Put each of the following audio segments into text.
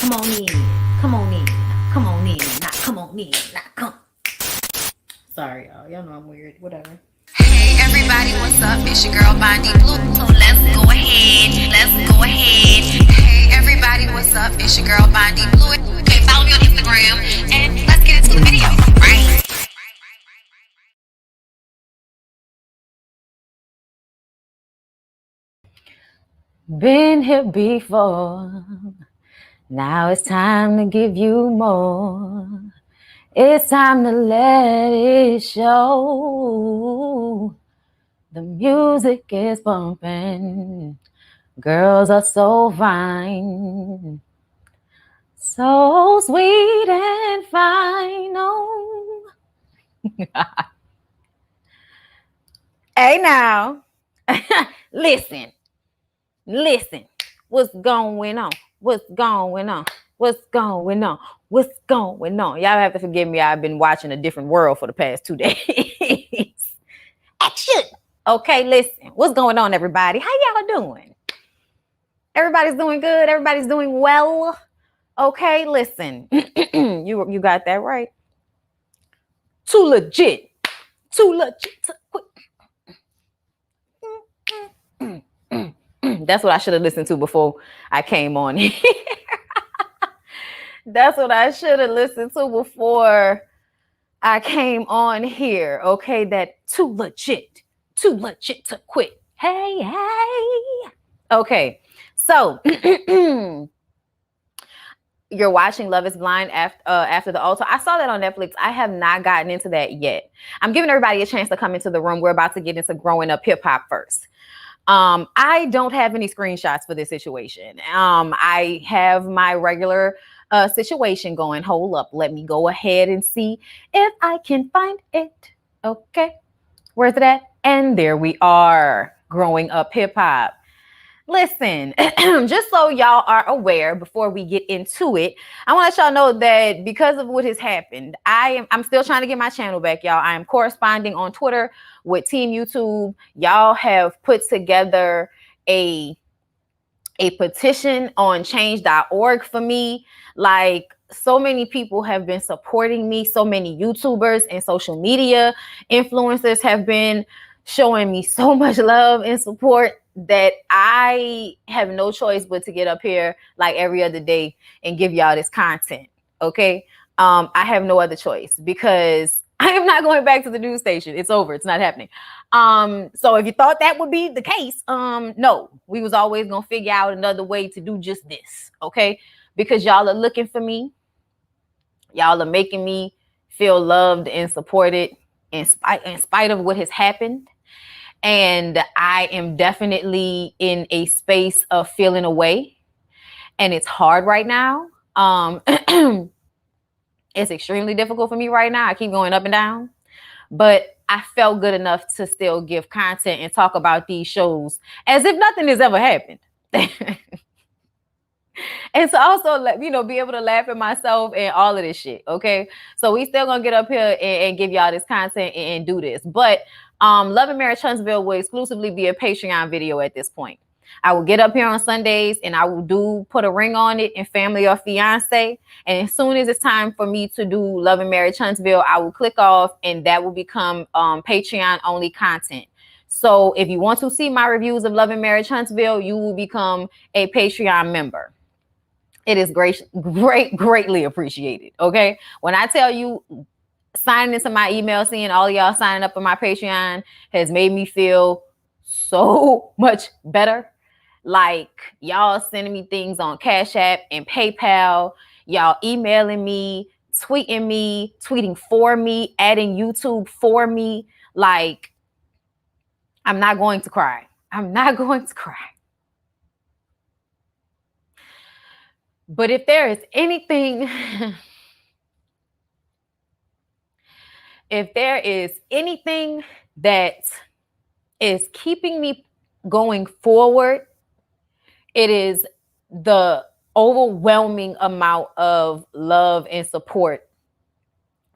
Come on in. Come on in. Come on in. Not come on in. Not come. Sorry, y'all. Y'all know I'm weird. Whatever. Hey everybody, what's up? It's your girl Bondi Blue. So let's go ahead. Let's go ahead. Hey everybody, what's up? It's your girl Bondi Blue. Okay, follow me on Instagram and let's get into the video. Right? Been here before. Now it's time to give you more. It's time to let it show. The music is bumping. Girls are so fine. So sweet and fine. Oh. Hey now. Listen. What's going on? What's going on? What's going on? What's going on? Y'all have to forgive me. I've been watching A Different World for the past 2 days. Action. Okay, listen. What's going on, everybody? How y'all doing? Everybody's doing good. Everybody's doing well. Okay, listen. You got that right. Too legit to quit. That's what I should have listened to before I came on here. That's what I should have listened to before I came on here. Okay, that too legit to quit. Hey. Okay, so you're watching Love is Blind after the altar. I saw that on Netflix. I have not gotten into that yet. I'm giving everybody a chance to come into the room. We're about to get into growing up hip hop first. I don't have any screenshots for this situation. I have my regular situation going. Hold up. Let me go ahead and see if I can find it. Okay. Where's it at? And there we are. Growing up hip hop. Listen, just so y'all are aware before we get into it, I want to let y'all know that because of what has happened, I'm still trying to get my channel back, y'all. I am corresponding on Twitter with Team YouTube. Y'all have put together a petition on change.org for me. Like, so many people have been supporting me. So many YouTubers and social media influencers have been showing me so much love and support that I have no choice but to get up here like every other day and give y'all this content. Okay. I have no other choice because I am not going back to the news station. It's over. It's not happening. So if you thought that would be the case, no, we was always gonna figure out another way to do just this. Okay. Because y'all are looking for me. Y'all are making me feel loved and supported in spite of what has happened. And I am definitely in a space of feeling away. And it's hard right now. It's extremely difficult for me right now. I keep going up and down. But I felt good enough to still give content and talk about these shows as if nothing has ever happened. And so also, be able to laugh at myself and all of this shit. Okay. So we still gonna get up here and give y'all this content and do this. But Love and Marriage Huntsville will exclusively be a Patreon video at this point. I will get up here on Sundays and I will put a ring on it in Family or Fiance. And as soon as it's time for me to do Love and Marriage Huntsville, I will click off and that will become Patreon only content. So if you want to see my reviews of Love and Marriage Huntsville, you will become a Patreon member. It is greatly appreciated. Okay. When I tell you signing into my email, seeing all of y'all signing up for my Patreon has made me feel so much better. Like, y'all sending me things on Cash App and PayPal, y'all emailing me, tweeting for me, adding YouTube for me. Like, I'm not going to cry. But if there is anything that is keeping me going forward, it is the overwhelming amount of love and support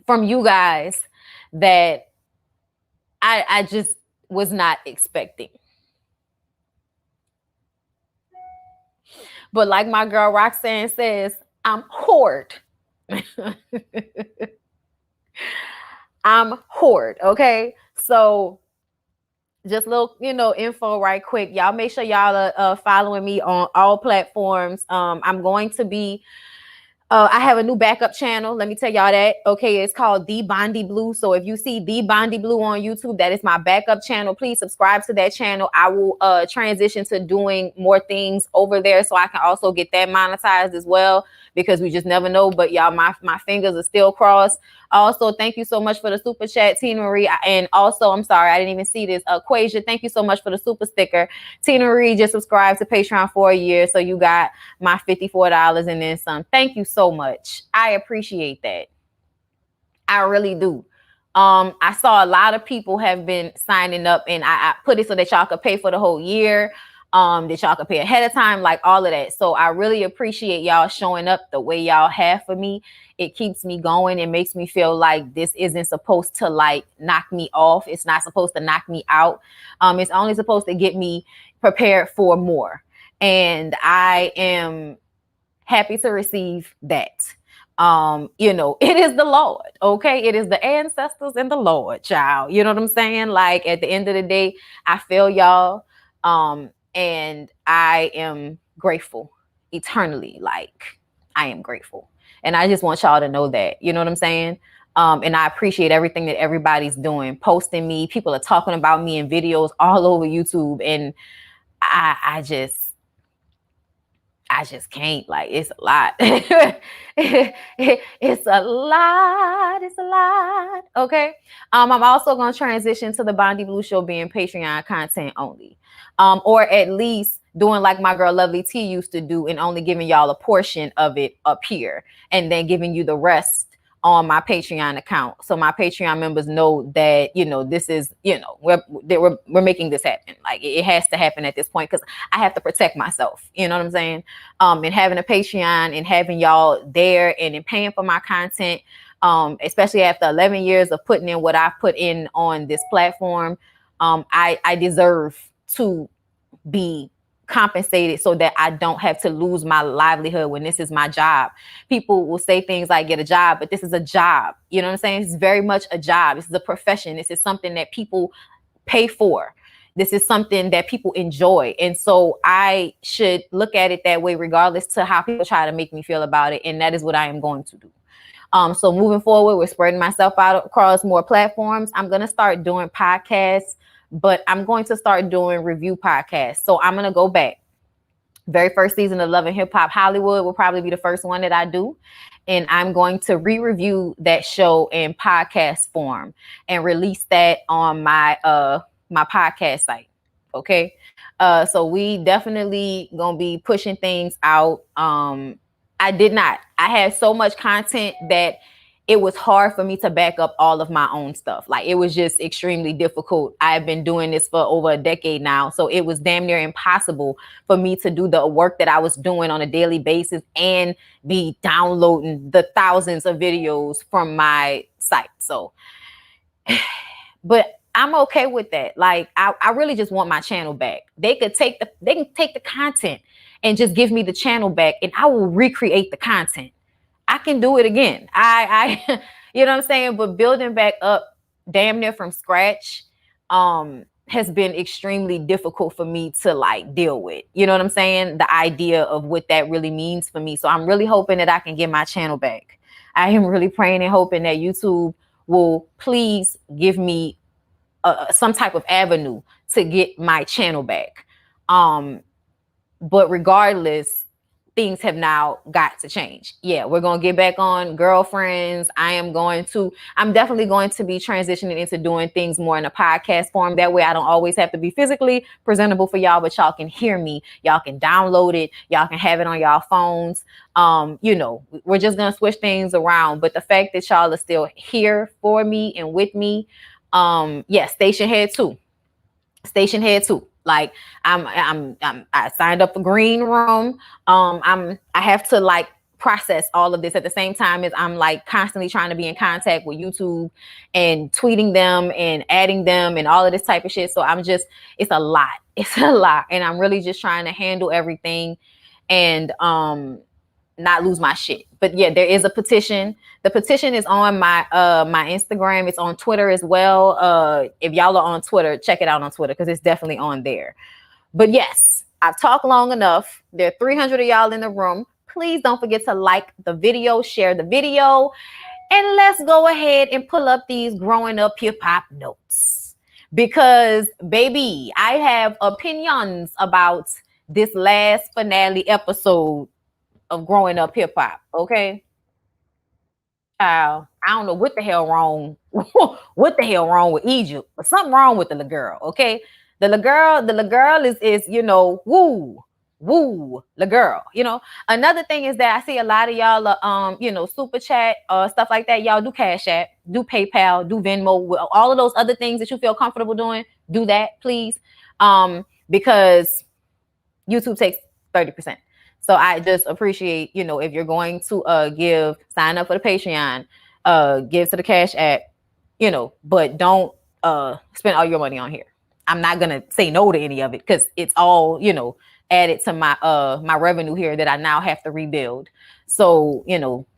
from you guys that I just was not expecting. But like my girl Roxanne says, I'm hoard. I'm hoard. Okay. So just little, info right quick. Y'all make sure y'all are following me on all platforms. I'm going to be I have a new backup channel. Let me tell y'all that. Okay, it's called The Bondi Blue. So if you see The Bondi Blue on YouTube, that is my backup channel. Please subscribe to that channel. I will transition to doing more things over there so I can also get that monetized as well, because we just never know. But y'all, my fingers are still crossed. Also, thank you so much for the super chat, Tina Marie. And also, I'm sorry, I didn't even see this. Quasia, thank you so much for the super sticker. Tina Marie just subscribed to Patreon for a year, so you got my $54 and then some. Thank you so much. I appreciate that. I really do. I saw a lot of people have been signing up, and I put it so that y'all could pay for the whole year. That y'all could pay ahead of time, like all of that. So I really appreciate y'all showing up the way y'all have for me. It keeps me going. It makes me feel like this isn't supposed to like knock me off. It's not supposed to knock me out. It's only supposed to get me prepared for more. And I am happy to receive that. It is the Lord. Okay. It is the ancestors and the Lord, child. You know what I'm saying? Like at the end of the day, I feel y'all. And I am grateful eternally. Like I am grateful. And I just want y'all to know that, you know what I'm saying? And I appreciate everything that everybody's doing, posting me. People are talking about me in videos all over YouTube. And I just can't, like, it's a lot. It's a lot. It's a lot. Okay. I'm also going to transition to the Bondi Blue Show being Patreon content only. Or at least doing like my girl Lovely T used to do and only giving y'all a portion of it up here and then giving you the rest on my Patreon account. So my Patreon members know that, this is, we're making this happen. Like it has to happen at this point because I have to protect myself. You know what I'm saying? And having a Patreon and having y'all there and paying for my content, especially after 11 years of putting in what I put in on this platform, I deserve to be compensated so that I don't have to lose my livelihood when this is my job. People will say things like get a job, but this is a job. You know what I'm saying? It's very much a job. This is a profession. This is something that people pay for. This is something that people enjoy. And so I should look at it that way, regardless to how people try to make me feel about it. And that is what I am going to do. So moving forward, we're spreading myself out across more platforms. I'm going to start doing podcasts, but I'm going to start doing review podcasts. So I'm going to go back. Very first season of Love and Hip Hop Hollywood will probably be the first one that I do. And I'm going to re-review that show in podcast form and release that on my my podcast site. Okay. So we definitely going to be pushing things out. I had so much content that it was hard for me to back up all of my own stuff. Like it was just extremely difficult. I've been doing this for over a decade now. So it was damn near impossible for me to do the work that I was doing on a daily basis and be downloading the thousands of videos from my site. So, but I'm okay with that. Like I really just want my channel back. They can take the content and just give me the channel back and I will recreate the content. I can do it again. I you know what I'm saying? But building back up damn near from scratch has been extremely difficult for me to like deal with. You know what I'm saying? The idea of what that really means for me. So I'm really hoping that I can get my channel back. I am really praying and hoping that YouTube will please give me some type of avenue to get my channel back. But regardless, things have now got to change. Yeah, we're going to get back on Girlfriends. I'm definitely going to be transitioning into doing things more in a podcast form. That way I don't always have to be physically presentable for y'all, but y'all can hear me. Y'all can download it. Y'all can have it on y'all phones. We're just going to switch things around. But the fact that y'all are still here for me and with me, station head too. Like I signed up for Green Room. I have to like process all of this at the same time as I'm like constantly trying to be in contact with YouTube and tweeting them and adding them and all of this type of shit. So it's a lot. It's a lot. And I'm really just trying to handle everything. And not lose my shit. But yeah, there is a petition. The petition is on my Instagram. It's on Twitter as well. If y'all are on Twitter, check it out on Twitter because it's definitely on there. But yes, I've talked long enough. There are 300 of y'all in the room. Please don't forget to like the video, share the video, and let's go ahead and pull up these growing up hip hop notes. Because, baby, I have opinions about this last finale episode of growing up hip hop. Okay. I don't know what the hell wrong, what the hell wrong with Egypt, but something wrong with the little girl. Okay, the little girl is woo, the girl. Another thing is that I see a lot of y'all, super chat, stuff like that. Y'all do Cash App, do PayPal, do Venmo, all of those other things that you feel comfortable doing. Do that, please, because YouTube takes 30%. So I just appreciate, if you're going to sign up for the Patreon, give to the Cash App, but don't spend all your money on here. I'm not gonna say no to any of it because it's all, added to my revenue here that I now have to rebuild. So,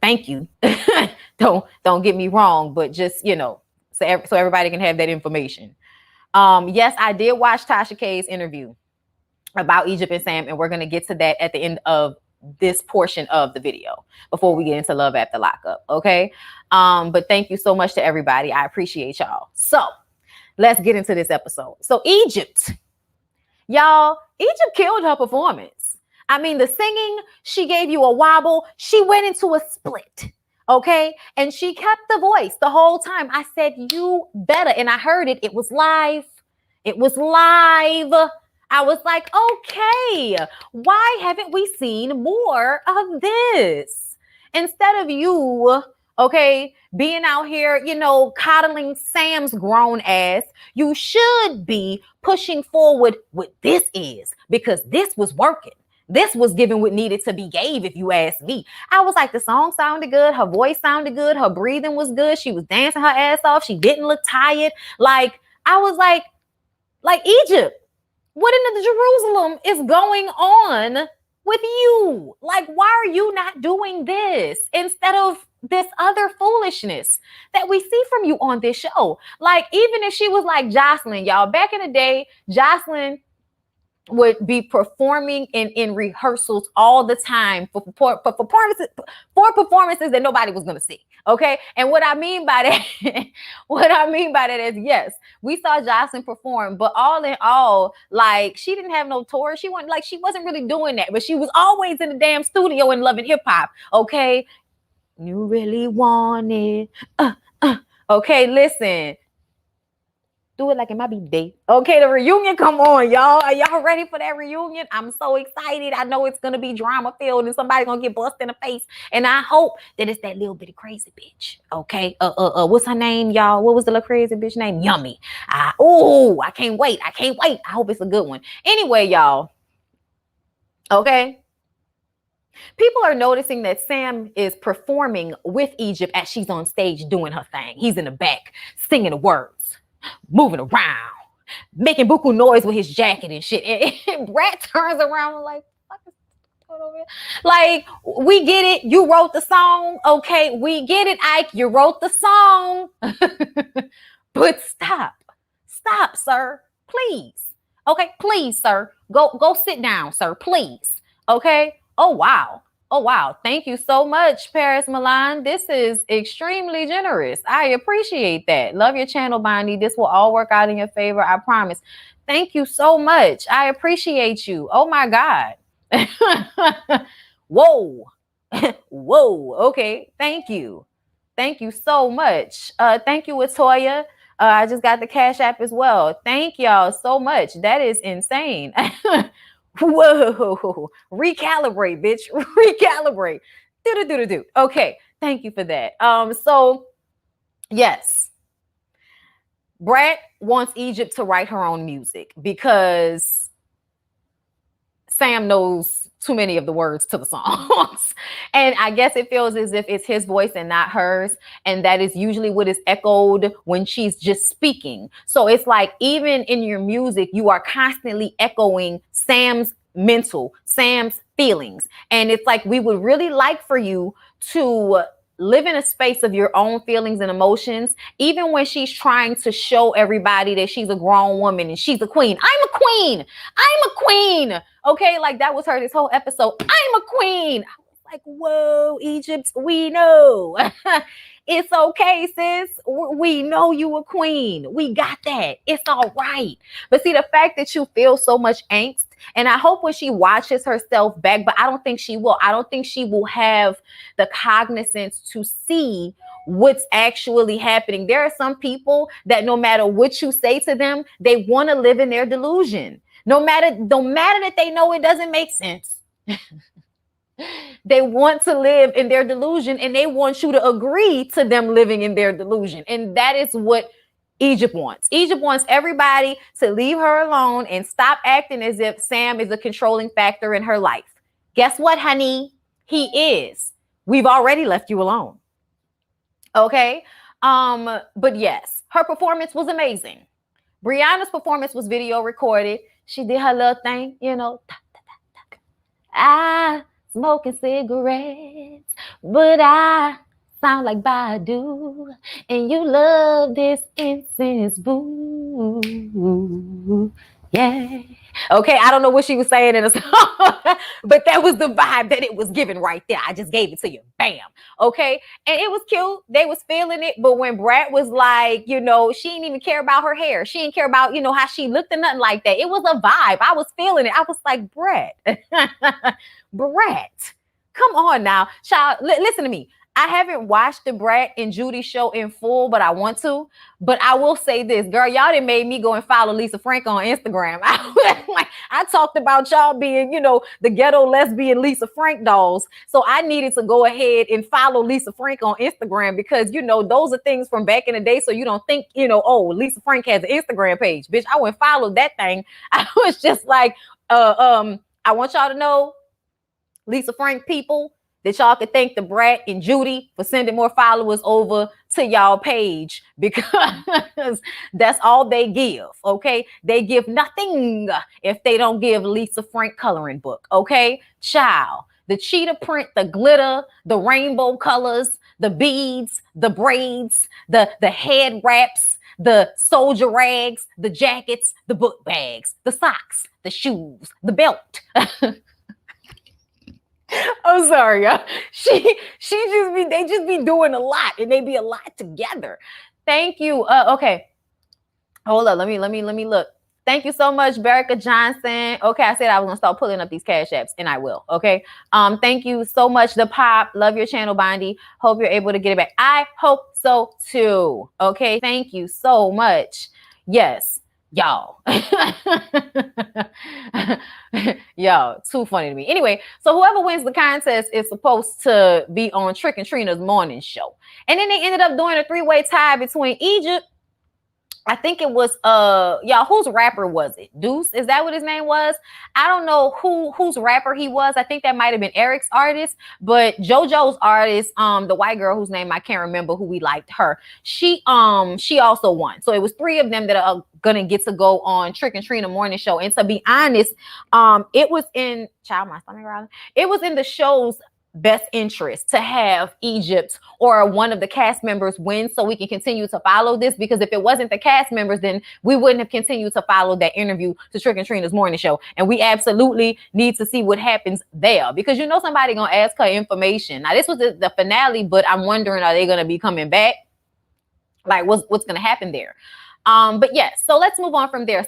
thank you. don't get me wrong, but just, so everybody can have that information. Yes, I did watch Tasha K's interview about Egypt and Sam, and we're going to get to that at the end of this portion of the video before we get into Love After Lockup. Okay. But thank you so much to everybody. I appreciate y'all. So let's get into this episode. So Egypt killed her performance. I mean, the singing, she gave you a wobble. She went into a split. Okay. And she kept the voice the whole time. I said, you better. And I heard it. It was live. I was like, okay, why haven't we seen more of this? Instead of you, okay, being out here, coddling Sam's grown ass, you should be pushing forward what this is, because this was working. This was giving what needed to be gave, if you ask me. I was like, the song sounded good. Her voice sounded good. Her breathing was good. She was dancing her ass off. She didn't look tired. I was like Egypt, what in the Jerusalem is going on with you? Why are you not doing this instead of this other foolishness that we see from you on this show? Even if she was like Jocelyn, y'all, back in the day, Jocelyn would be performing in rehearsals all the time for performances that nobody was going to see. Okay. And what I mean by that is, yes, we saw Jocelyn perform, but all in all, she didn't have no tour. She wasn't really doing that, but she was always in the damn studio and loving hip hop. Okay. You really want it. Okay. Listen. Do it like it might be day. Okay, the reunion, come on, y'all. Are y'all ready for that reunion? I'm so excited. I know it's gonna be drama filled and somebody's gonna get busted in the face. And I hope that it's that little bitty crazy bitch. Okay. What's her name, y'all? What was the little crazy bitch name? Yummy. I can't wait. I hope it's a good one. Anyway, y'all. Okay. People are noticing that Sam is performing with Egypt as she's on stage doing her thing. He's in the back singing the words, moving around, making buku noise with his jacket and shit. And Brad turns around and fuck is going over here? We get it. You wrote the song. Okay, we get it, Ike. You wrote the song. But stop, sir. Please. Okay, please, sir. Go sit down, sir. Please. Okay. Oh, wow. Thank you so much, Paris Milan. This is extremely generous. I appreciate that. Love your channel, Bondi. This will all work out in your favor. I promise. Thank you so much. I appreciate you. Oh, my God. Whoa. Okay. Thank you. Thank you so much. Thank you, Latoya. I just got the Cash App as well. Thank y'all so much. That is insane. Whoa, recalibrate, bitch. Recalibrate. Do. Okay, thank you for that. So yes, Brad wants Egypt to write her own music because Sam knows too many of the words to the songs. And I guess it feels as if it's his voice and not hers. And that is usually what is echoed when she's just speaking. So it's like, even in your music, you are constantly echoing Sam's mental, Sam's feelings. And it's like, we would really like for you to live in a space of your own feelings and emotions, even when she's trying to show everybody that she's a grown woman and she's a queen. I'm a queen. I'm a queen. Okay, like that was her this whole episode. I'm a queen. I was like, whoa, Egypt, we know. It's okay, sis. We know you a queen. We got that. It's all right. But see, the fact that you feel so much angst, and I hope when she watches herself back, but I don't think she will. I don't think she will have the cognizance to see what's actually happening. There are some people that no matter what you say to them, they want to live in their delusion. No matter that they know it doesn't make sense. They want to live in their delusion, and they want you to agree to them living in their delusion. And that is what Egypt wants. Egypt wants everybody to leave her alone and stop acting as if Sam is a controlling factor in her life. Guess what, honey? He is. We've already left you alone. Okay. But yes, her performance was amazing. Brianna's performance was video recorded. She did her little thing, you know. Smoking cigarettes, but I sound like Badu, and you love this incense, boo. Yeah. Okay, I don't know what she was saying in the song, but that was the vibe that it was giving right there. I just gave it to you. Bam. Okay. And it was cute. They was feeling it. But when Brat was like, you know, she didn't even care about her hair. She didn't care about, you know, how she looked or nothing like that. It was a vibe. I was feeling it. I was like, Brat. Brat. Come on now. Child, listen to me. I haven't watched the Brat and Judy show in full, but I want to. But I will say this, girl, y'all done made me go and follow Lisa Frank on Instagram. I talked about y'all being, you know, the ghetto lesbian Lisa Frank dolls. So I needed to go ahead and follow Lisa Frank on Instagram because, you know, those are things from back in the day. So you don't think, you know, oh, Lisa Frank has an Instagram page. Bitch, I went follow that thing. I was just like, I want y'all to know, Lisa Frank people, that y'all could thank the Brat and Judy for sending more followers over to y'all page because that's all they give, okay? They give nothing if they don't give Lisa Frank coloring book, okay? Child, the cheetah print, the glitter, the rainbow colors, the beads, the braids, the head wraps, the soldier rags, the jackets, the book bags, the socks, the shoes, the belt. I'm sorry, y'all. They just be doing a lot, and they be a lot together. Thank you. Okay. Hold up. Let me look. Thank you so much, Berica Johnson. Okay, I said I was gonna start pulling up these cash apps, and I will. Okay. Thank you so much, The Pop. Love your channel, Bondi. Hope you're able to get it back. I hope so too. Okay. Thank you so much. Yes. Y'all. Y'all, too funny to me. Anyway, so whoever wins the contest is supposed to be on Trick and Trina's morning show. And then they ended up doing a three-way tie between Egypt. I think it was y'all, whose rapper was it? Deuce? Is that what his name was? I don't know whose rapper he was. I think that might have been Eric's artist, but JoJo's artist, the white girl whose name I can't remember, who we liked her. She also won. So it was three of them that are gonna get to go on Trick and Trina morning show. And to be honest, it was in it was in the show's best interest to have Egypt or one of the cast members win so we can continue to follow this, because if it wasn't the cast members, then we wouldn't have continued to follow that interview to Trick and Trina's morning show. And we absolutely need to see what happens there, because you know somebody gonna ask her information. Now this was the finale, but I'm wondering, are they gonna be coming back? Like what's gonna happen there? But yes, so let's move on from there.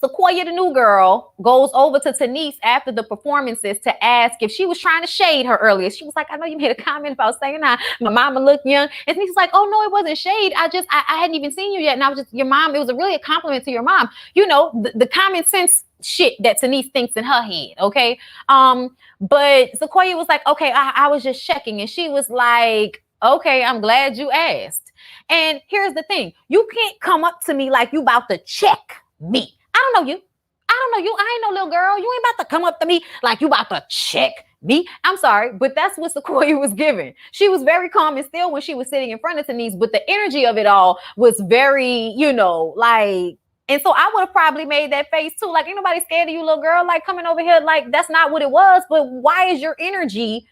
Sequoia, the new girl, goes over to Tanise after the performances to ask if she was trying to shade her earlier. She was like, I know you made a comment about saying how my mama looked young. And Tanise's like, oh, no, it wasn't shade. I hadn't even seen you yet. And I was just, your mom, it was really a compliment to your mom. You know, the common sense shit that Tanise thinks in her head, okay? But Sequoia was like, okay, I was just checking. And she was like, okay, I'm glad you asked. And here's the thing. You can't come up to me like you about to check me. I don't know you. I ain't no little girl. You ain't about to come up to me like you about to check me. I'm sorry, but that's what Sequoia was giving. She was very calm and still when she was sitting in front of Tanise, but the energy of it all was very, you know, like And so I would have probably made that face too. Like, ain't nobody scared of you, little girl. Like, coming over here, like, that's not what it was. But why is your energy,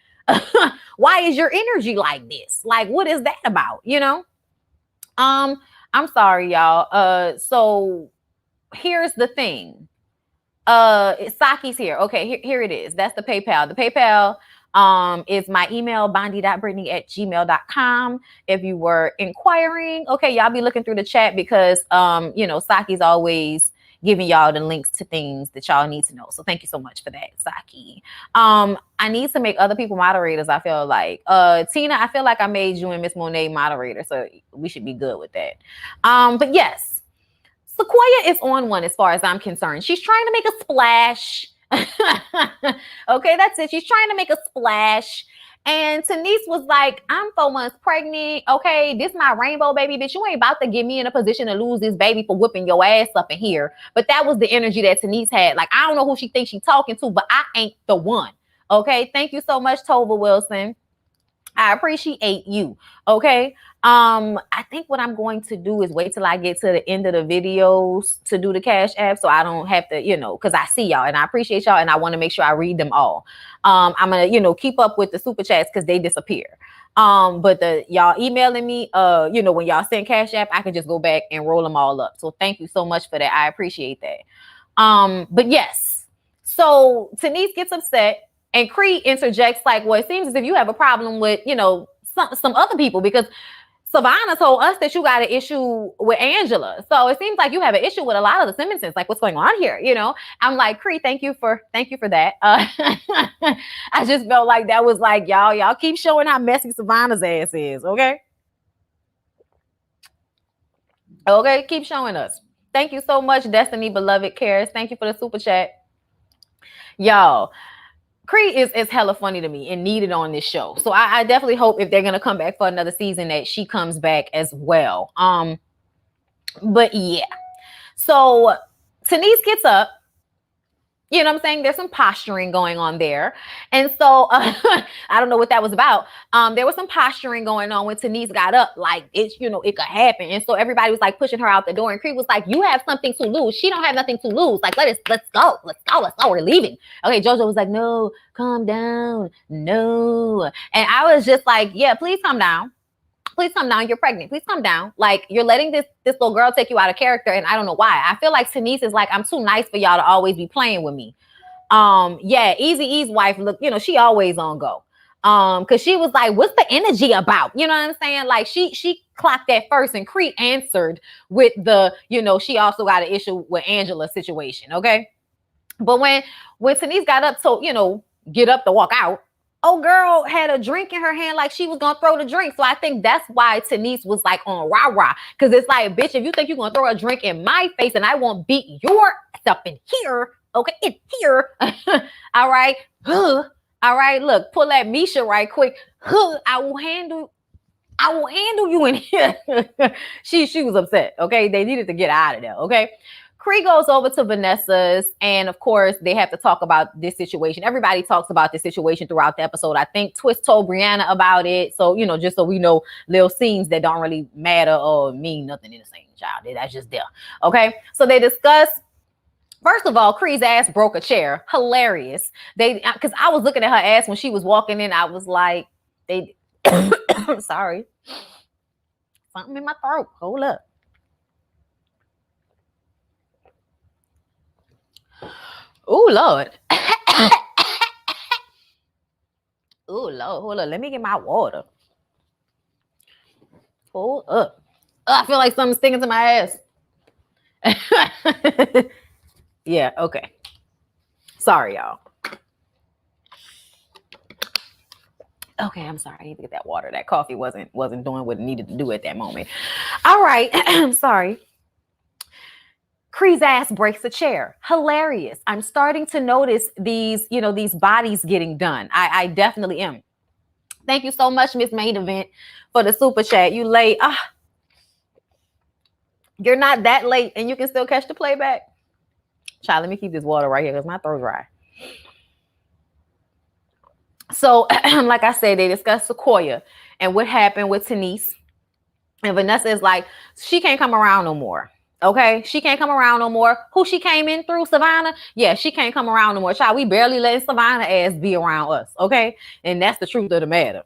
why is your energy like this? Like, what is that about? You know? I'm sorry, y'all. So here's the thing. Saki's here. Okay, here it is. That's the PayPal. The PayPal is my email, bondi.brittany@gmail.com. If you were inquiring, okay, y'all be looking through the chat because Saki's always giving y'all the links to things that y'all need to know. So thank you so much for that, Saki. I need to make other people moderators. I feel like Tina, I feel like I made you and Miss Monet moderator, so we should be good with that. But yes. Sequoia is on one as far as I'm concerned. She's trying to make a splash. Okay, that's it. She's trying to make a splash. And Tanise was like, I'm 4 months pregnant. Okay, this my rainbow baby, bitch. You ain't about to get me in a position to lose this baby for whipping your ass up in here. But that was the energy that Tanise had. Like, I don't know who she thinks she's talking to, but I ain't the one. Okay, thank you so much, Tova Wilson. I appreciate you. Okay. I think what I'm going to do is wait till I get to the end of the videos to do the Cash App, so I don't have to, because I see y'all and I appreciate y'all and I want to make sure I read them all. I'm gonna, keep up with the super chats because they disappear. But y'all emailing me, when y'all send Cash App, I can just go back and roll them all up. So thank you so much for that. I appreciate that. But yes, so Tanise gets upset. And Cree interjects like, well, it seems as if you have a problem with, some other people because Savannah told us that you got an issue with Angela. So it seems like you have an issue with a lot of the Simmonsons. Like, what's going on here? I'm like, Cree, thank you for that. I just felt like that was like, y'all keep showing how messy Savannah's ass is. Okay. Okay. Keep showing us. Thank you so much, Destiny Beloved Cares. Thank you for the super chat. Y'all. Cree is hella funny to me and needed on this show. So I definitely hope if they're going to come back for another season that she comes back as well. But yeah. So Tanise gets up. You know what I'm saying? There's some posturing going on there. And so I don't know what that was about. There was some posturing going on when Tanise got up. Like, it could happen. And so everybody was like pushing her out the door. And Cree was like, you have something to lose. She don't have nothing to lose. Like, let's go. Let's go. We're leaving. Okay, JoJo was like, no, calm down. No. And I was just like, yeah, please calm down. Please come down. You're pregnant. Please come down. Like, you're letting this little girl take you out of character. And I don't know why. I feel like Tanise is like, I'm too nice for y'all to always be playing with me. Yeah, Eazy-E's wife, look, she always on go. Cause she was like, what's the energy about? You know what I'm saying? Like she clocked that first and Cree answered with the, she also got an issue with Angela's situation. Okay. But when Tanise got up to, get up to walk out, oh, girl had a drink in her hand like she was gonna throw the drink. So I think that's why Tanise was like on rah-rah. Because it's like, bitch, if you think you're gonna throw a drink in my face and I won't beat your stuff in here, okay, in here. All right. All right, look, pull that Misha right quick. I will handle you in here. She was upset. Okay. They needed to get out of there. Okay. Cree goes over to Vanessa's, and of course, they have to talk about this situation. Everybody talks about this situation throughout the episode. I think Twist told Brianna about it. So, just so we know little scenes that don't really matter or mean nothing in the scene, child. That's just there. Okay. So they discuss. First of all, Cree's ass broke a chair. Hilarious. Because I was looking at her ass when she was walking in. I was like, sorry. Something in my throat. Hold up. Oh, Lord. Oh, Lord. Hold up. Let me get my water. Hold up. Oh, I feel like something's sticking to my ass. Yeah, okay. Sorry, y'all. Okay, I'm sorry. I need to get that water. That coffee wasn't doing what it needed to do at that moment. All right. I'm sorry. Cree's ass breaks a chair. Hilarious. I'm starting to notice these bodies getting done. I definitely am. Thank you so much, Miss Main Event, for the super chat. You late. You're not that late and you can still catch the playback. Child, let me keep this water right here because my throat's dry. So, like I said, they discussed Sequoia and what happened with Tanise. And Vanessa is like, she can't come around no more. Okay, she can't come around no more. Who she came in through? Savannah? Yeah, she can't come around no more. Child, we barely let Savannah ass be around us. Okay, and that's the truth of the matter.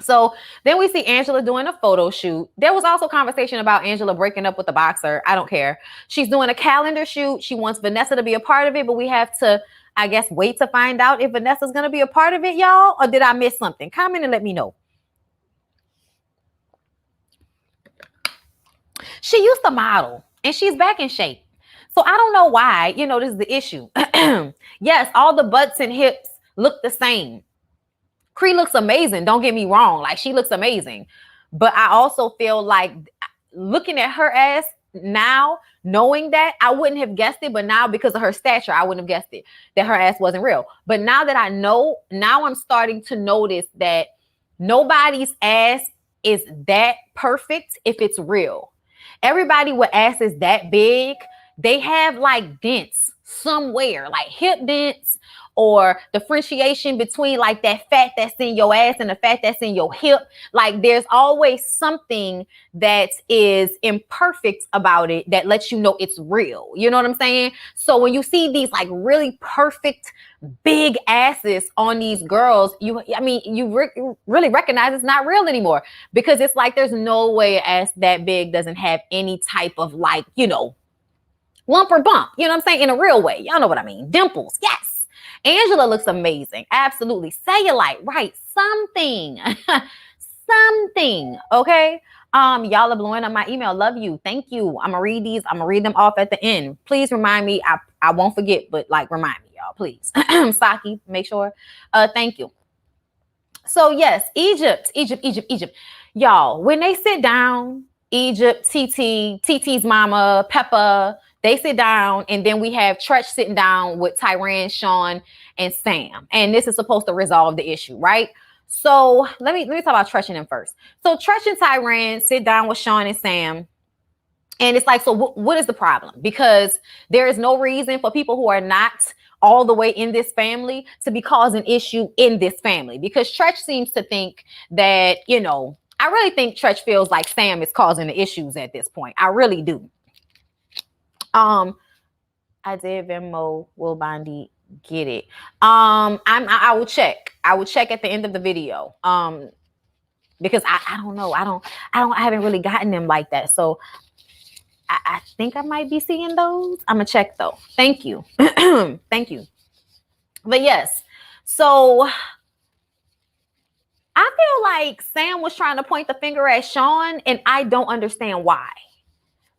So then we see Angela doing a photo shoot. There was also conversation about Angela breaking up with the boxer. I don't care. She's doing a calendar shoot. She wants Vanessa to be a part of it, but we have to, I guess, wait to find out if Vanessa's going to be a part of it, y'all, or did I miss something? Comment and let me know. She used to model and she's back in shape. So I don't know why, this is the issue. Yes, all the butts and hips look the same. Cree looks amazing. Don't get me wrong. Like, she looks amazing. But I also feel like looking at her ass now, knowing that, I wouldn't have guessed it. But now, because of her stature, I wouldn't have guessed it, that her ass wasn't real. But now that I know, now I'm starting to notice that nobody's ass is that perfect if it's real. Everybody with asses that big, they have like dents somewhere, like hip dents, or differentiation between like that fat that's in your ass and the fat that's in your hip. Like, there's always something that is imperfect about it that lets you know it's real. You know what I'm saying? So when you see these like really perfect big asses on these girls, you really recognize it's not real anymore, because it's like there's no way an ass that big doesn't have any type of like, lump or bump. You know what I'm saying? In a real way. Y'all know what I mean. Dimples. Yes. Angela looks amazing. Absolutely. Cellulite, right? Something. Something. Okay. Y'all are blowing up my email. Love you. Thank you. I'm gonna read these. I'm gonna read them off at the end. Please remind me. I won't forget, but like, remind me, y'all, please. Saki, make sure. Thank you. So yes, Egypt. Y'all, when they sit down, Egypt, TT's mama, Peppa, they sit down, and then we have Tretch sitting down with Tyran, Sean, and Sam. And this is supposed to resolve the issue, right? So let me talk about Tretch and them first. So Tretch and Tyran sit down with Sean and Sam. And it's like, so what is the problem? Because there is no reason for people who are not all the way in this family to be causing issue in this family. Because Tretch seems to think that, I really think Tretch feels like Sam is causing the issues at this point. I really do. I did Venmo. Will Bondi get it? I will check. I will check at the end of the video. Because I don't know. I haven't really gotten them like that. So I think I might be seeing those. I'm gonna check though. Thank you. Thank you. But yes, so I feel like Sam was trying to point the finger at Sean, and I don't understand why.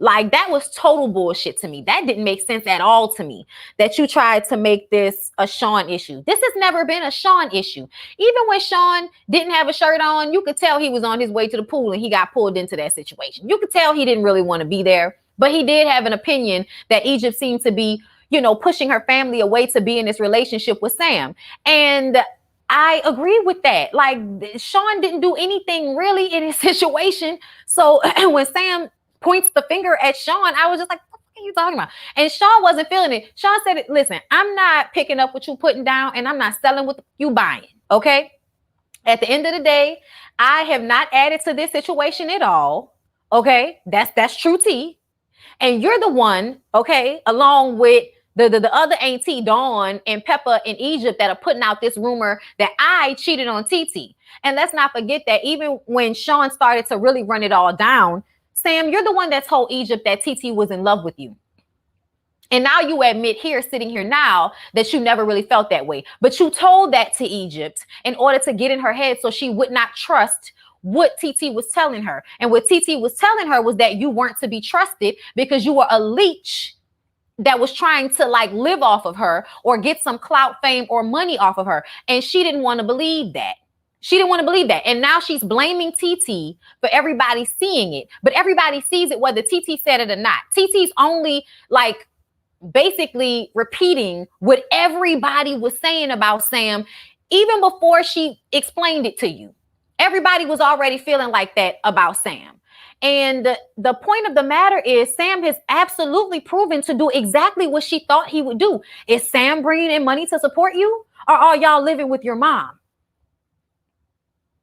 Like, that was total bullshit to me. That didn't make sense at all to me, that you tried to make this a Sean issue. This has never been a Sean issue. Even when Sean didn't have a shirt on, you could tell he was on his way to the pool and he got pulled into that situation. You could tell he didn't really want to be there, but he did have an opinion that Egypt seemed to be, pushing her family away to be in this relationship with Sam. And I agree with that. Like, Sean didn't do anything really in his situation. So when Sam points the finger at Sean, I was just like, what are you talking about? And Sean wasn't feeling it. Sean said, listen, I'm not picking up what you putting down, and I'm not selling what you buying. Okay. At the end of the day, I have not added to this situation at all. Okay. That's true tea. And you're the one, okay, along with the other auntie, Dawn and Peppa in Egypt, that are putting out this rumor that I cheated on TT. And let's not forget that even when Sean started to really run it all down, Sam, you're the one that told Egypt that TT was in love with you. And now you admit here, sitting here now, that you never really felt that way. But you told that to Egypt in order to get in her head so she would not trust what TT was telling her. And what TT was telling her was that you weren't to be trusted because you were a leech that was trying to like live off of her or get some clout, fame, or money off of her. And she didn't want to believe that. She didn't want to believe that. And now she's blaming TT for everybody seeing it. But everybody sees it whether TT said it or not. TT's only like basically repeating what everybody was saying about Sam even before she explained it to you. Everybody was already feeling like that about Sam. And the point of the matter is Sam has absolutely proven to do exactly what she thought he would do. Is Sam bringing in money to support you, or are y'all living with your mom?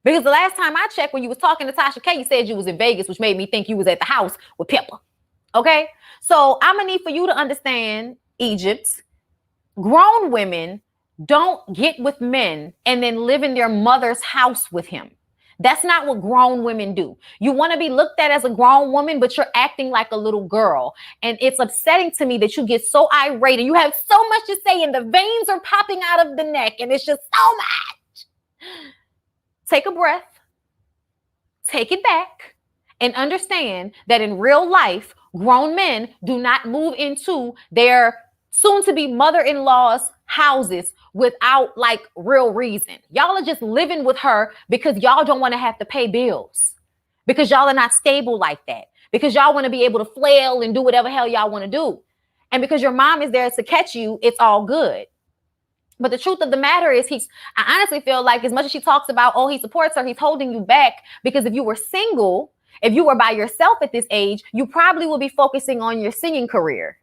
Because the last time I checked, when you was talking to Tasha K, you said you was in Vegas, which made me think you was at the house with Peppa. Okay? So I'm gonna need for you to understand, Egypt, grown women don't get with men and then live in their mother's house with him. That's not what grown women do. You want to be looked at as a grown woman, but you're acting like a little girl. And it's upsetting to me that you get so irate and you have so much to say and the veins are popping out of the neck and it's just so much. Take a breath, take it back, and understand that in real life, grown men do not move into their soon-to-be mother-in-law's houses without like real reason. Y'all are just living with her because y'all don't want to have to pay bills, because y'all are not stable like that, because y'all want to be able to flail and do whatever hell y'all want to do. And because your mom is there to catch you, it's all good. But the truth of the matter is, I honestly feel like as much as she talks about, oh, he supports her, he's holding you back, because if you were single, if you were by yourself at this age, you probably will be focusing on your singing career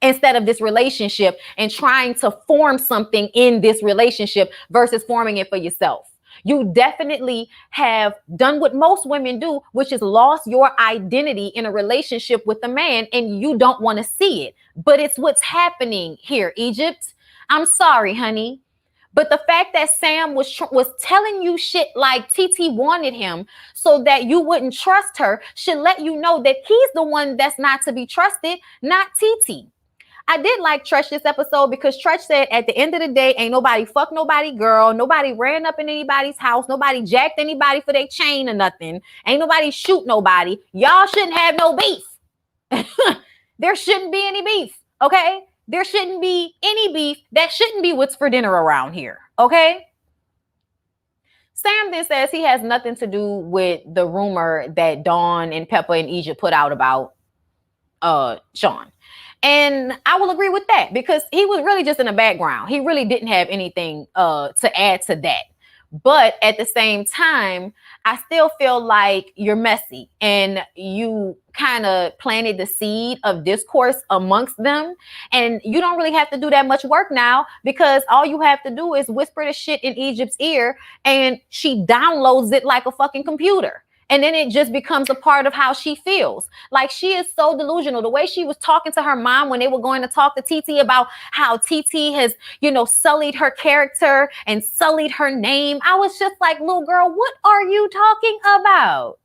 instead of this relationship and trying to form something in this relationship versus forming it for yourself. You definitely have done what most women do, which is lost your identity in a relationship with a man, and you don't want to see it. But it's what's happening here, Egypt. I'm sorry, honey. But the fact that Sam was telling you shit like TT wanted him so that you wouldn't trust her should let you know that he's the one that's not to be trusted, not TT. I did like Tresh this episode because Tresh said at the end of the day, ain't nobody fuck nobody girl. Nobody ran up in anybody's house. Nobody jacked anybody for their chain or nothing. Ain't nobody shoot nobody. Y'all shouldn't have no beef. There shouldn't be any beef. Okay? There shouldn't be any beef. That shouldn't be what's for dinner around here. Okay? Sam then says he has nothing to do with the rumor that Dawn and Pepper and Egypt put out about Sean. And I will agree with that because he was really just in the background. He really didn't have anything to add to that. But at the same time, I still feel like you're messy and you kind of planted the seed of discourse amongst them. And you don't really have to do that much work now because all you have to do is whisper the shit in Egypt's ear and she downloads it like a fucking computer. And then it just becomes a part of how she feels. Like she is so delusional. The way she was talking to her mom when they were going to talk to TT about how TT has, sullied her character and sullied her name. I was just like, little girl, what are you talking about?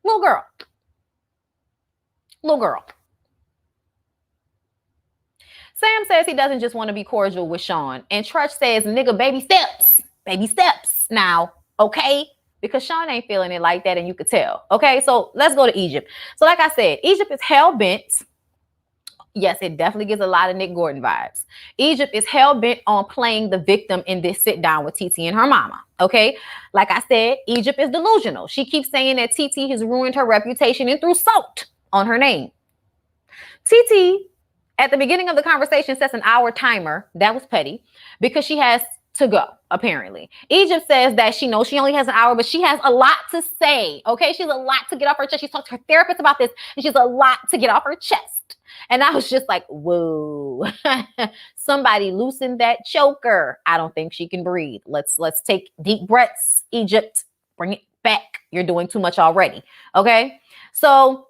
Little girl. Sam says he doesn't just want to be cordial with Sean. And Trutch says, nigga, baby steps. Baby steps now. Okay? Because Sean ain't feeling it like that, and you could tell. Okay, so let's go to Egypt. So like I said, Egypt is hell-bent. Yes, it definitely gives a lot of Nick Gordon vibes. Egypt is hell-bent on playing the victim in this sit-down with TT and her mama. Okay, like I said, Egypt is delusional. She keeps saying that TT has ruined her reputation and threw salt on her name. TT, at the beginning of the conversation, sets an hour timer. That was petty because she has to go, apparently. Egypt says that she knows she only has an hour, but she has a lot to say, okay? She has a lot to get off her chest. She's talked to her therapist about this, and she has a lot to get off her chest. And I was just like, whoa, somebody loosen that choker. I don't think she can breathe. Let's take deep breaths, Egypt. Bring it back. You're doing too much already, okay? So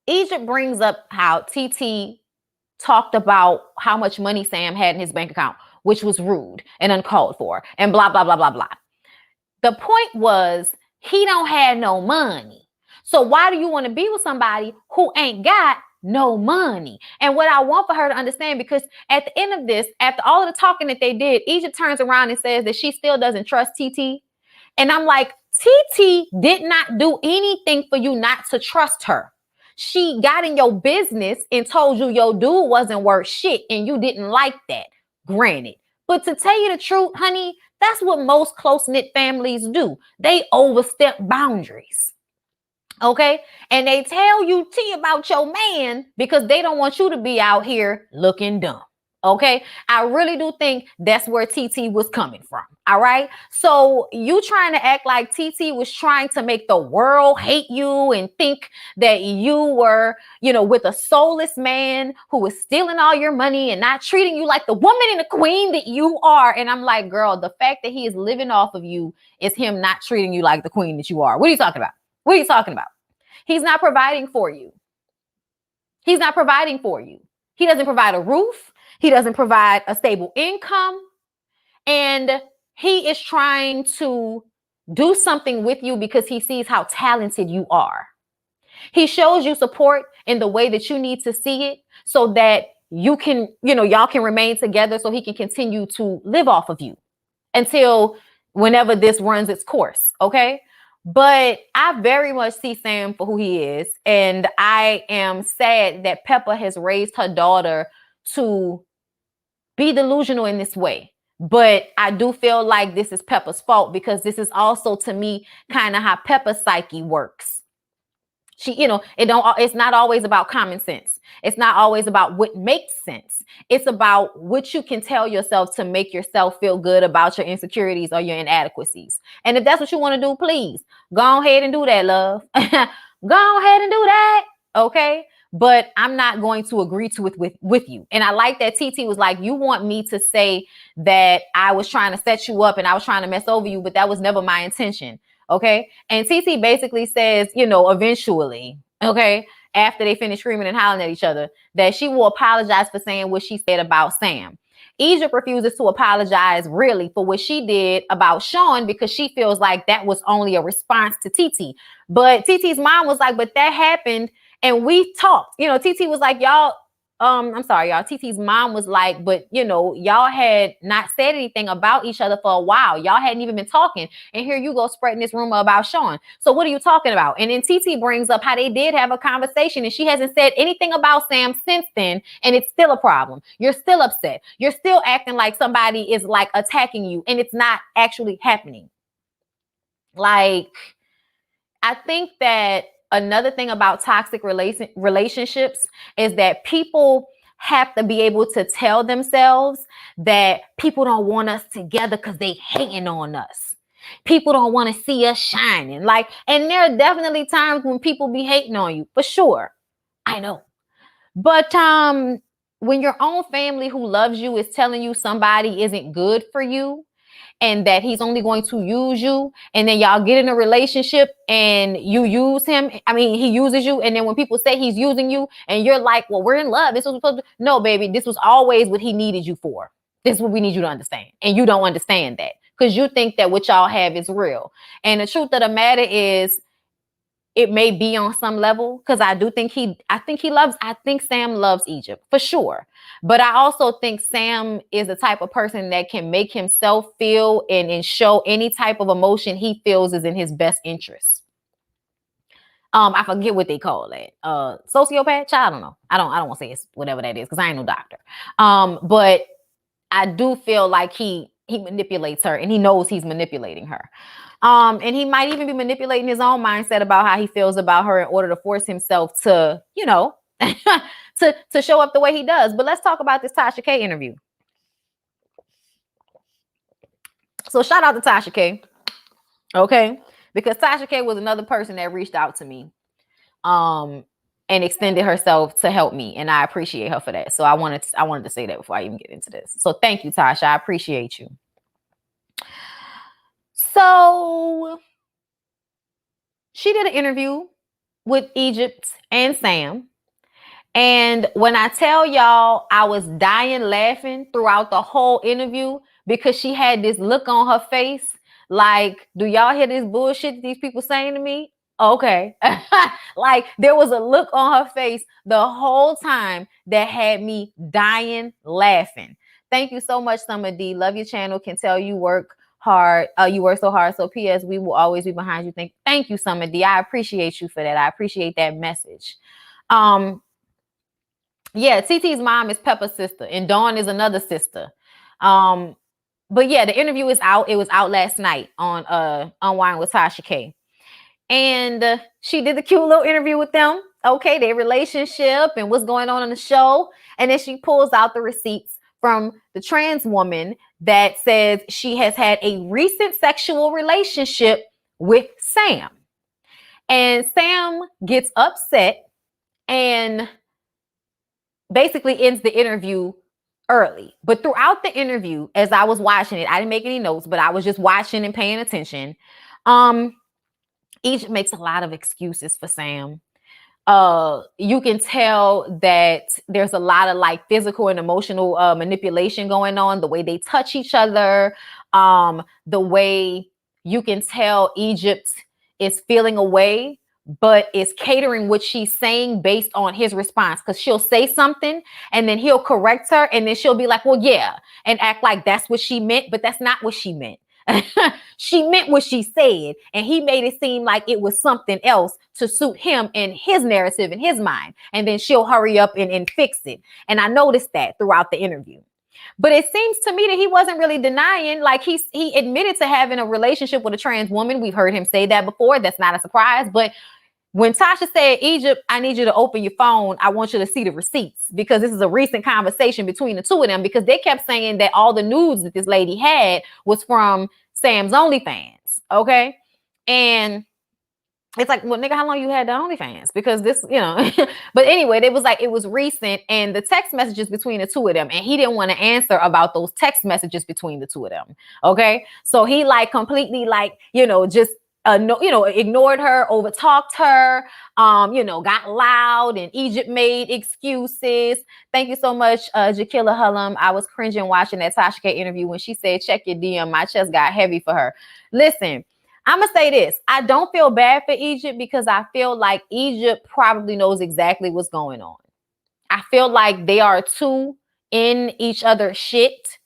Egypt brings up how TT talked about how much money Sam had in his bank account, which was rude and uncalled for, and blah, blah, blah, blah, blah. The point was he don't have no money. So why do you want to be with somebody who ain't got no money? And what I want for her to understand, because at the end of this, after all of the talking that they did, Egypt turns around and says that she still doesn't trust TT. And I'm like, TT did not do anything for you not to trust her. She got in your business and told you your dude wasn't worth shit and you didn't like that. Granted. But to tell you the truth, honey, that's what most close-knit families do. They overstep boundaries. Okay? And they tell you tea about your man because they don't want you to be out here looking dumb. Okay? I really do think that's where TT was coming from. All right? So you trying to act like TT was trying to make the world hate you and think that you were, with a soulless man who was stealing all your money and not treating you like the woman and the queen that you are. And I'm like, girl, the fact that he is living off of you is him not treating you like the queen that you are. What are you talking about? What are you talking about? He's not providing for you. He's not providing for you. He doesn't provide a roof. He doesn't provide a stable income. And he is trying to do something with you because he sees how talented you are. He shows you support in the way that you need to see it so that you can, y'all can remain together so he can continue to live off of you until whenever this runs its course. Okay. But I very much see Sam for who he is. And I am sad that Peppa has raised her daughter to be delusional in this way. But I do feel like this is Peppa's fault because this is also, to me, kind of how Peppa's psyche works. She, it's not always about common sense. It's not always about what makes sense. It's about what you can tell yourself to make yourself feel good about your insecurities or your inadequacies. And if that's what you want to do, please go ahead and do that, love. Go ahead and do that. Okay. But I'm not going to agree to it with you. And I like that TT was like, you want me to say that I was trying to set you up and I was trying to mess over you, but that was never my intention. Okay. And TT basically says, eventually, okay, after they finish screaming and howling at each other, that she will apologize for saying what she said about Sam. Egypt refuses to apologize really for what she did about Sean because she feels like that was only a response to TT. But TT's mom was like, but that happened. And we talked, TT was like, y'all, I'm sorry, y'all. TT's mom was like, but y'all had not said anything about each other for a while. Y'all hadn't even been talking. And here you go spreading this rumor about Sean. So what are you talking about? And then TT brings up how they did have a conversation and she hasn't said anything about Sam since then. And it's still a problem. You're still upset. You're still acting like somebody is like attacking you and it's not actually happening. Like, I think that another thing about toxic relationships is that people have to be able to tell themselves that people don't want us together because they hating on us. People don't want to see us shining. And there are definitely times when people be hating on you, for sure. I know. But when your own family who loves you is telling you somebody isn't good for you, and that he's only going to use you, and then y'all get in a relationship and you use him. I mean, he uses you. And then when people say he's using you and you're like, well, we're in love. This was supposed to, no, baby, this was always what he needed you for. This is what we need you to understand. And you don't understand that because you think that what y'all have is real. And the truth of the matter is, it may be on some level because I think Sam loves Egypt for sure. But I also think Sam is the type of person that can make himself feel and show any type of emotion he feels is in his best interest. I forget what they call that. Sociopath? I don't know. I don't want to say it's whatever that is because I ain't no doctor. But I do feel like he manipulates her and he knows he's manipulating her. And he might even be manipulating his own mindset about how he feels about her in order to force himself to, to show up the way he does. But let's talk about this Tasha K interview. So shout out to Tasha K. Okay. Because Tasha K was another person that reached out to me and extended herself to help me. And I appreciate her for that. So I wanted to say that before I even get into this. So thank you, Tasha. I appreciate you. So she did an interview with Egypt and Sam. And when I tell y'all, I was dying laughing throughout the whole interview because she had this look on her face. Like, do y'all hear this bullshit these people saying to me? Okay. Like there was a look on her face the whole time that had me dying laughing. Thank you so much, Summer D. Love your channel. Can tell you work hard. You work so hard. So P.S. we will always be behind you. Thank you, Summer D. I appreciate you for that. I appreciate that message. Yeah, TT's mom is Peppa's sister and Dawn is another sister. But yeah, the interview is out. It was out last night on Unwind with Tasha K. And she did a cute little interview with them. Okay, their relationship and what's going on in the show. And then she pulls out the receipts from the trans woman that says she has had a recent sexual relationship with Sam. And Sam gets upset and basically ends the interview early. But throughout the interview, as I was watching it, I didn't make any notes, but I was just watching and paying attention. Egypt makes a lot of excuses for Sam. you can tell that there's a lot of like physical and emotional manipulation going on, the way they touch each other, the way you can tell Egypt is feeling away, but is catering what she's saying based on his response. Because she'll say something and then he'll correct her, and then she'll be like, well, yeah, and act like that's what she meant, but that's not what she meant. She meant what she said, and he made it seem like it was something else to suit him and his narrative in his mind. And then she'll hurry up and fix it. And I noticed that throughout the interview. But it seems to me that he wasn't really denying, like he admitted to having a relationship with a trans woman. We've heard him say that before. That's not a surprise. But when Tasha said, Egypt, I need you to open your phone, I want you to see the receipts, because this is a recent conversation between the two of them, because they kept saying that all the nudes that this lady had was from Sam's OnlyFans. Okay. And it's like, well, nigga, how long you had the OnlyFans? Because this, but anyway, it was like, it was recent, and the text messages between the two of them, and he didn't want to answer about those text messages between the two of them. Okay. So he like completely like, just ignored her, overtalked her, got loud, and Egypt made excuses. Thank you so much, Jakilla Hullum. I was cringing watching that Tasha K interview when she said, check your DM. My chest got heavy for her. Listen, I'm going to say this. I don't feel bad for Egypt, because I feel like Egypt probably knows exactly what's going on. I feel like they are too in each other's shit.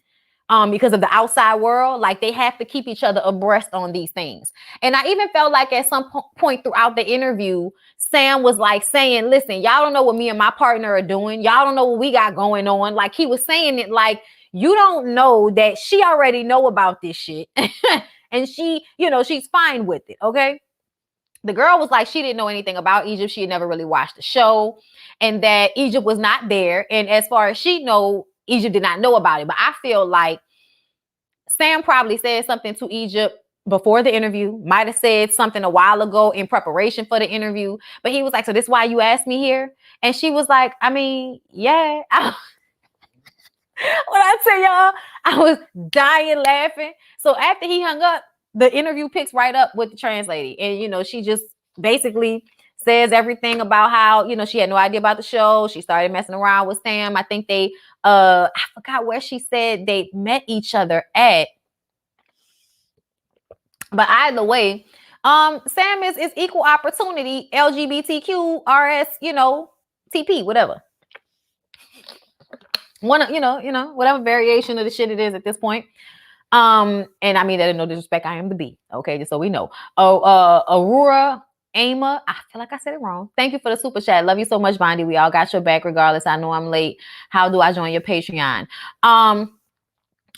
Because of the outside world, like they have to keep each other abreast on these things. And I even felt like at some point throughout the interview, Sam was like saying, listen, y'all don't know what me and my partner are doing. Y'all don't know what we got going on. Like he was saying it like, you don't know that she already know about this shit. And she, she's fine with it. Okay. The girl was like, she didn't know anything about Egypt. She had never really watched the show, and that Egypt was not there. And as far as she know, Egypt did not know about it. But I feel like Sam probably said something to Egypt before the interview, might have said something a while ago in preparation for the interview. But he was like, so this is why you asked me here? And she was like, I mean, yeah. When I tell y'all, I was dying laughing. So after he hung up, the interview picks right up with the trans lady. And, she just basically says everything about how, she had no idea about the show. She started messing around with Sam. I think they, I forgot where she said they met each other at. But either way, Sam is equal opportunity, LGBTQ, RS, TP, whatever. Whatever variation of the shit it is at this point. And I mean that in no disrespect, I am the B. Okay, just so we know. Aurora Ama, I feel like I said it wrong. Thank you for the super chat. Love you so much, Bondi. We all got your back regardless. I know I'm late. How do I join your Patreon?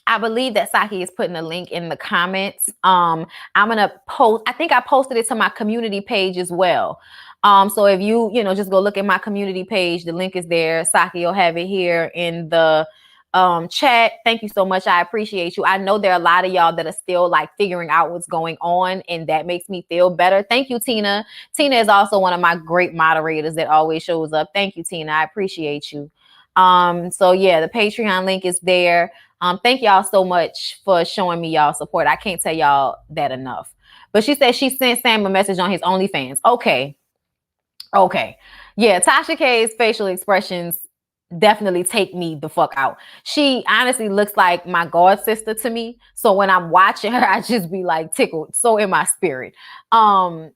I believe that Saki is putting a link in the comments. I'm gonna post. I think I posted it to my community page as well. So if you just go look at my community page, the link is there. Saki will have it here in the chat. Thank you so much. I appreciate you. I know there are a lot of y'all that are still like figuring out what's going on, and that makes me feel better. Thank you, Tina. Tina is also one of my great moderators that always shows up. Thank you, Tina. I appreciate you. So yeah, the Patreon link is there. Thank y'all so much for showing me y'all support. I can't tell y'all that enough. But she said she sent Sam a message on his OnlyFans. Okay. Yeah, Tasha K's facial expressions definitely take me the fuck out. She honestly looks like my god sister to me. So when I'm watching her, I just be like tickled. So in my spirit. Sam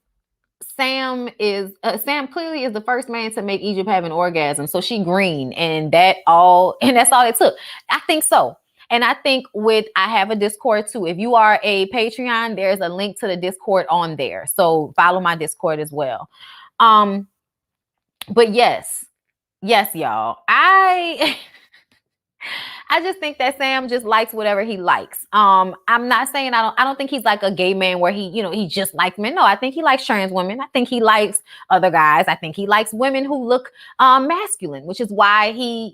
clearly is the first man to make Egypt have an orgasm. So she green, and that's all it took. I think so. And I think I have a Discord too. If you are a Patreon, there's a link to the Discord on there. So follow my Discord as well. But yes, y'all. I just think that Sam just likes whatever he likes. I'm not saying I don't think he's like a gay man where he just likes men. No, I think he likes trans women. I think he likes other guys. I think he likes women who look masculine, which is why he,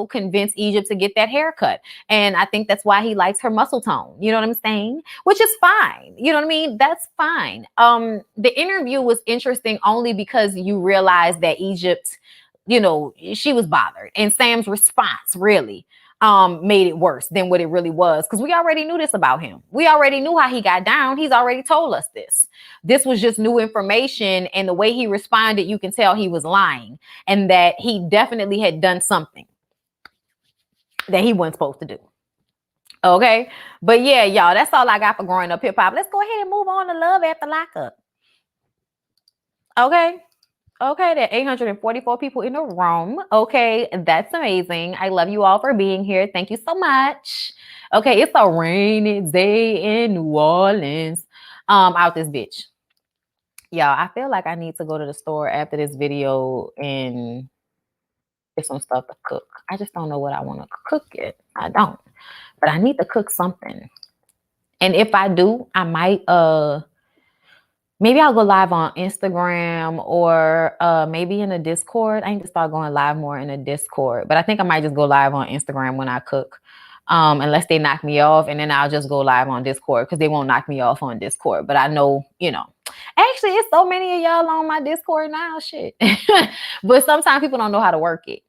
convinced Egypt to get that haircut. And I think that's why he likes her muscle tone. You know what I'm saying? Which is fine. You know what I mean? That's fine. The interview was interesting only because you realize that Egypt, she was bothered. And Sam's response, really. made it worse than what it really was, because we already knew this about him. We already knew how he got down. He's already told us this. This was just new information, and the way he responded, you can tell he was lying and that he definitely had done something that he wasn't supposed to do. Okay, but yeah, y'all, that's all I got for growing up hip hop. Let's go ahead and move on to Love After Lockup. Okay. Okay, there are 844 people in the room. Okay, that's amazing. I love you all for being here. Thank you so much. Okay, it's a rainy day in New Orleans. Out this bitch. Y'all, I feel like I need to go to the store after this video and get some stuff to cook. I just don't know what I want to cook yet. I don't. But I need to cook something. And if I do, I might maybe I'll go live on Instagram or maybe in a Discord. I need to start going live more in a Discord. But I think I might just go live on Instagram when I cook. Unless they knock me off, and then I'll just go live on Discord because they won't knock me off on Discord. But I know, actually it's so many of y'all on my Discord now, shit. But sometimes people don't know how to work it.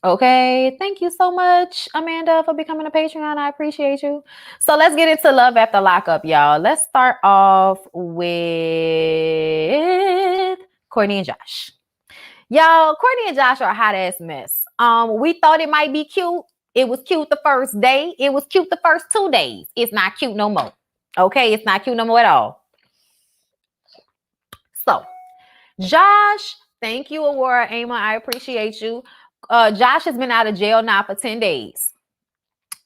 Okay, thank you so much, Amanda, for becoming a Patreon. I appreciate you. So let's get into Love After Lockup, y'all. Let's start off with Courtney and Josh. Y'all, Courtney and Josh are a hot ass mess. We thought it might be cute. It was cute the first day. It was cute the first 2 days. It's not cute no more. Okay, it's not cute no more at all. So, Josh, thank you, Aurora Ama. I appreciate you. Josh has been out of jail now for 10 days.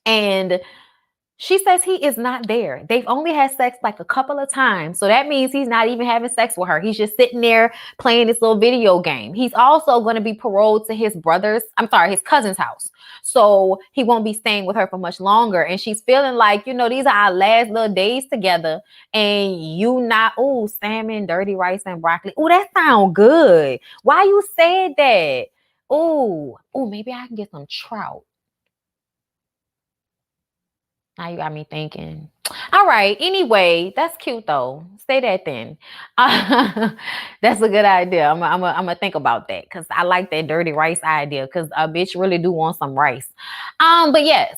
And she says he is not there. They've only had sex like a couple of times. So that means he's not even having sex with her. He's just sitting there playing this little video game. He's also going to be paroled to his cousin's house. So he won't be staying with her for much longer. And she's feeling like, these are our last little days together. And you not, salmon, dirty rice, and broccoli. That sounds good. Why you said that? Maybe I can get some trout. Now you got me thinking. All right. Anyway, that's cute though. Say that then. That's a good idea. I'm gonna think about that because I like that dirty rice idea because a bitch really do want some rice. But yes.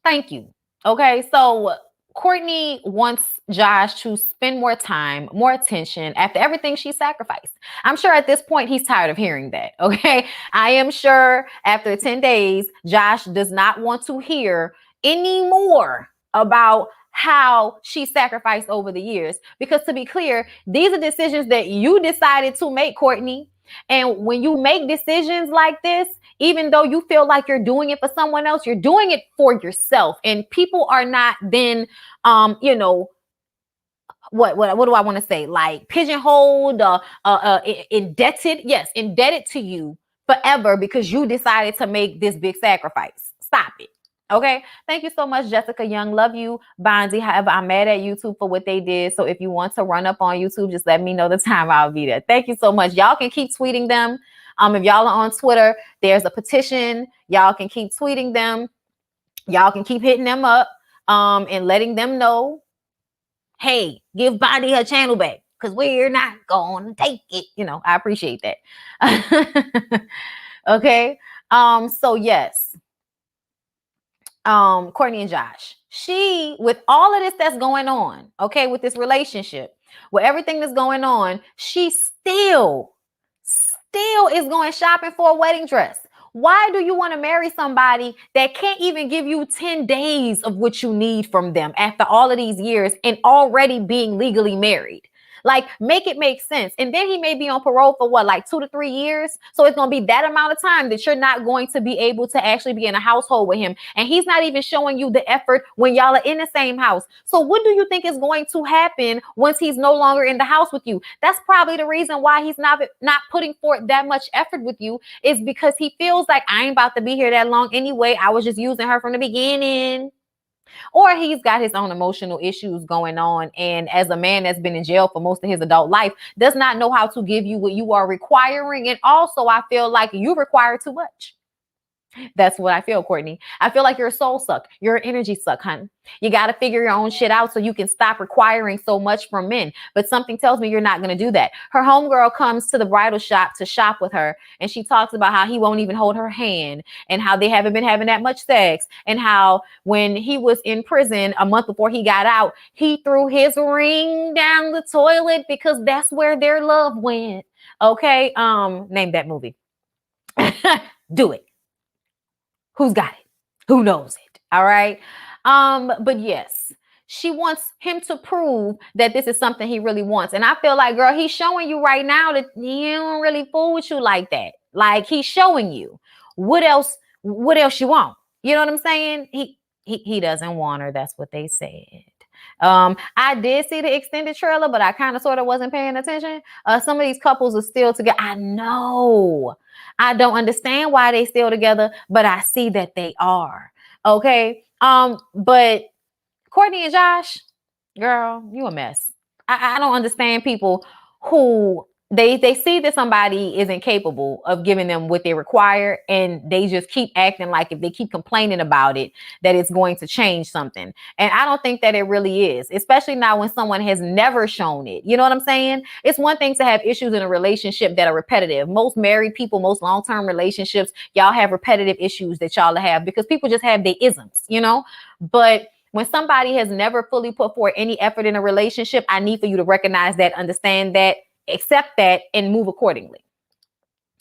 Thank you. Okay, so Courtney wants Josh to spend more time, more attention after everything she sacrificed. I'm sure at this point he's tired of hearing that. Okay, I am sure after 10 days, Josh does not want to hear any more about how she sacrificed over the years. Because to be clear, these are decisions that you decided to make, Courtney. And when you make decisions like this, even though you feel like you're doing it for someone else, you're doing it for yourself. And people are not then, what do I want to say? Like pigeonholed, indebted. Yes, indebted to you forever because you decided to make this big sacrifice. Stop it. Okay. Thank you so much, Jessica Young. Love you, Bonzi. However, I'm mad at YouTube for what they did. So if you want to run up on YouTube, just let me know the time. I'll be there. Thank you so much. Y'all can keep tweeting them. If y'all are on Twitter, there's a petition. Y'all can keep tweeting them. Y'all can keep hitting them up and letting them know, hey, give Bonnie her channel back because we're not going to take it. I appreciate that. Okay. So yes. Courtney and Josh, she, with all of this that's going on, okay, with this relationship, with everything that's going on, she still is going shopping for a wedding dress. Why do you want to marry somebody that can't even give you 10 days of what you need from them after all of these years and already being legally married? Like, make it make sense. And then he may be on parole for what, like 2 to 3 years? So it's going to be that amount of time that you're not going to be able to actually be in a household with him. And he's not even showing you the effort when y'all are in the same house. So what do you think is going to happen once he's no longer in the house with you? That's probably the reason why he's not putting forth that much effort with you, is because he feels like I ain't about to be here that long anyway. I was just using her from the beginning. Or he's got his own emotional issues going on. And as a man that's been in jail for most of his adult life, does not know how to give you what you are requiring. And also, I feel like you require too much. That's what I feel, Courtney. I feel like you're a soul suck. You're an energy suck, hun. You got to figure your own shit out so you can stop requiring so much from men. But something tells me you're not going to do that. Her homegirl comes to the bridal shop to shop with her, and she talks about how he won't even hold her hand and how they haven't been having that much sex, and how when he was in prison a month before he got out, he threw his ring down the toilet because that's where their love went. Okay, name that movie. Do it. Who's got it? Who knows it? All right. But yes, she wants him to prove that this is something he really wants. And I feel like, girl, he's showing you right now that he don't really fool with you like that. Like, he's showing you what else you want. You know what I'm saying? He doesn't want her. That's what they said. I did see the extended trailer, but I kind of sort of wasn't paying attention. Some of these couples are still together. I know. I don't understand why they still together, but I see that they are. Okay. But Courtney and Josh, girl, you a mess. I don't understand people who they see that somebody is incapable of giving them what they require, and they just keep acting like if they keep complaining about it, that it's going to change something. And I don't think that it really is, especially now when someone has never shown it. You know what I'm saying? It's one thing to have issues in a relationship that are repetitive. Most married people, most long-term relationships, y'all have repetitive issues that y'all have because people just have their isms, you know? But when somebody has never fully put forth any effort in a relationship, I need for you to recognize that, understand that, accept that, and move accordingly.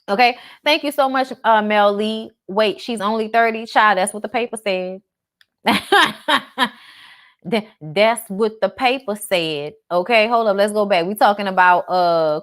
Okay. Thank you so much, Mel Lee. Wait, she's only 30. Child, that's what the paper said. That's what the paper said. Okay, hold up. Let's go back. We talking about